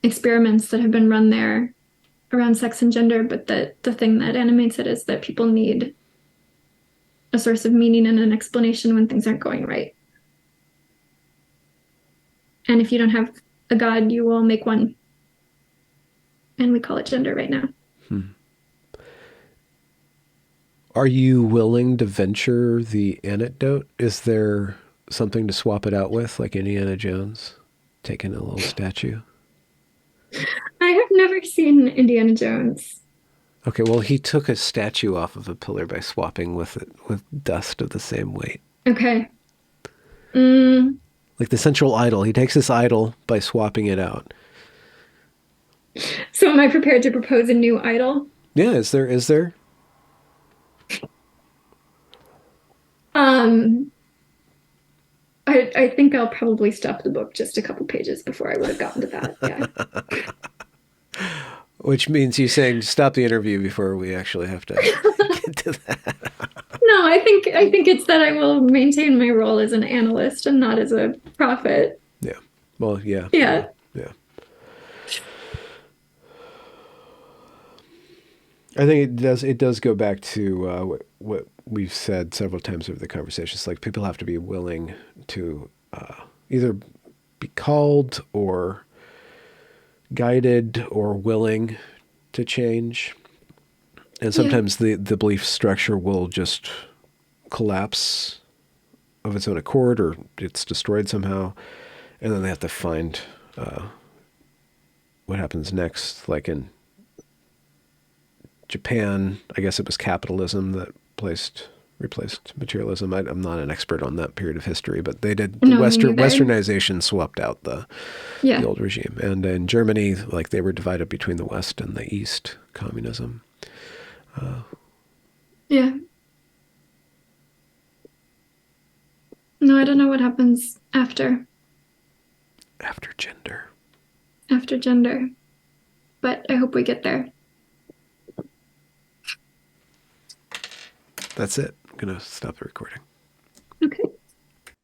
experiments that have been run there around sex and gender. But the thing that animates it is that people need a source of meaning and an explanation when things aren't going right. And if you don't have a God, you will make one. And we call it gender right now. Are you willing to venture the anecdote? Is there something to swap it out with, like Indiana Jones taking a little statue? I have never seen Indiana Jones. Okay, well, he took a statue off of a pillar by swapping with it with dust of the same weight. Okay. Like the central idol. He takes this idol by swapping it out. So am I prepared to propose a new idol? Yeah, is there? I think I'll probably stop the book just a couple pages before I would have gotten to that. Yeah. Which means you saying stop the interview before we actually have to get to that. No, I think it's that I will maintain my role as an analyst and not as a prophet. Yeah. Well, yeah. Yeah. Yeah. I think it does go back to what we've said several times over the conversation. It's like people have to be willing to either be called or guided or willing to change. And sometimes the belief structure will just collapse of its own accord, or it's destroyed somehow. And then they have to find what happens next. Like in Japan, I guess it was capitalism that replaced materialism. I'm not an expert on that period of history, but they did. No, Westernization swapped out the Yeah. old regime. And in Germany, like they were divided between the West and the East, communism. Yeah. No, I don't know what happens after Gender. after gender, but I hope we get there. That's it. I'm going to stop the recording.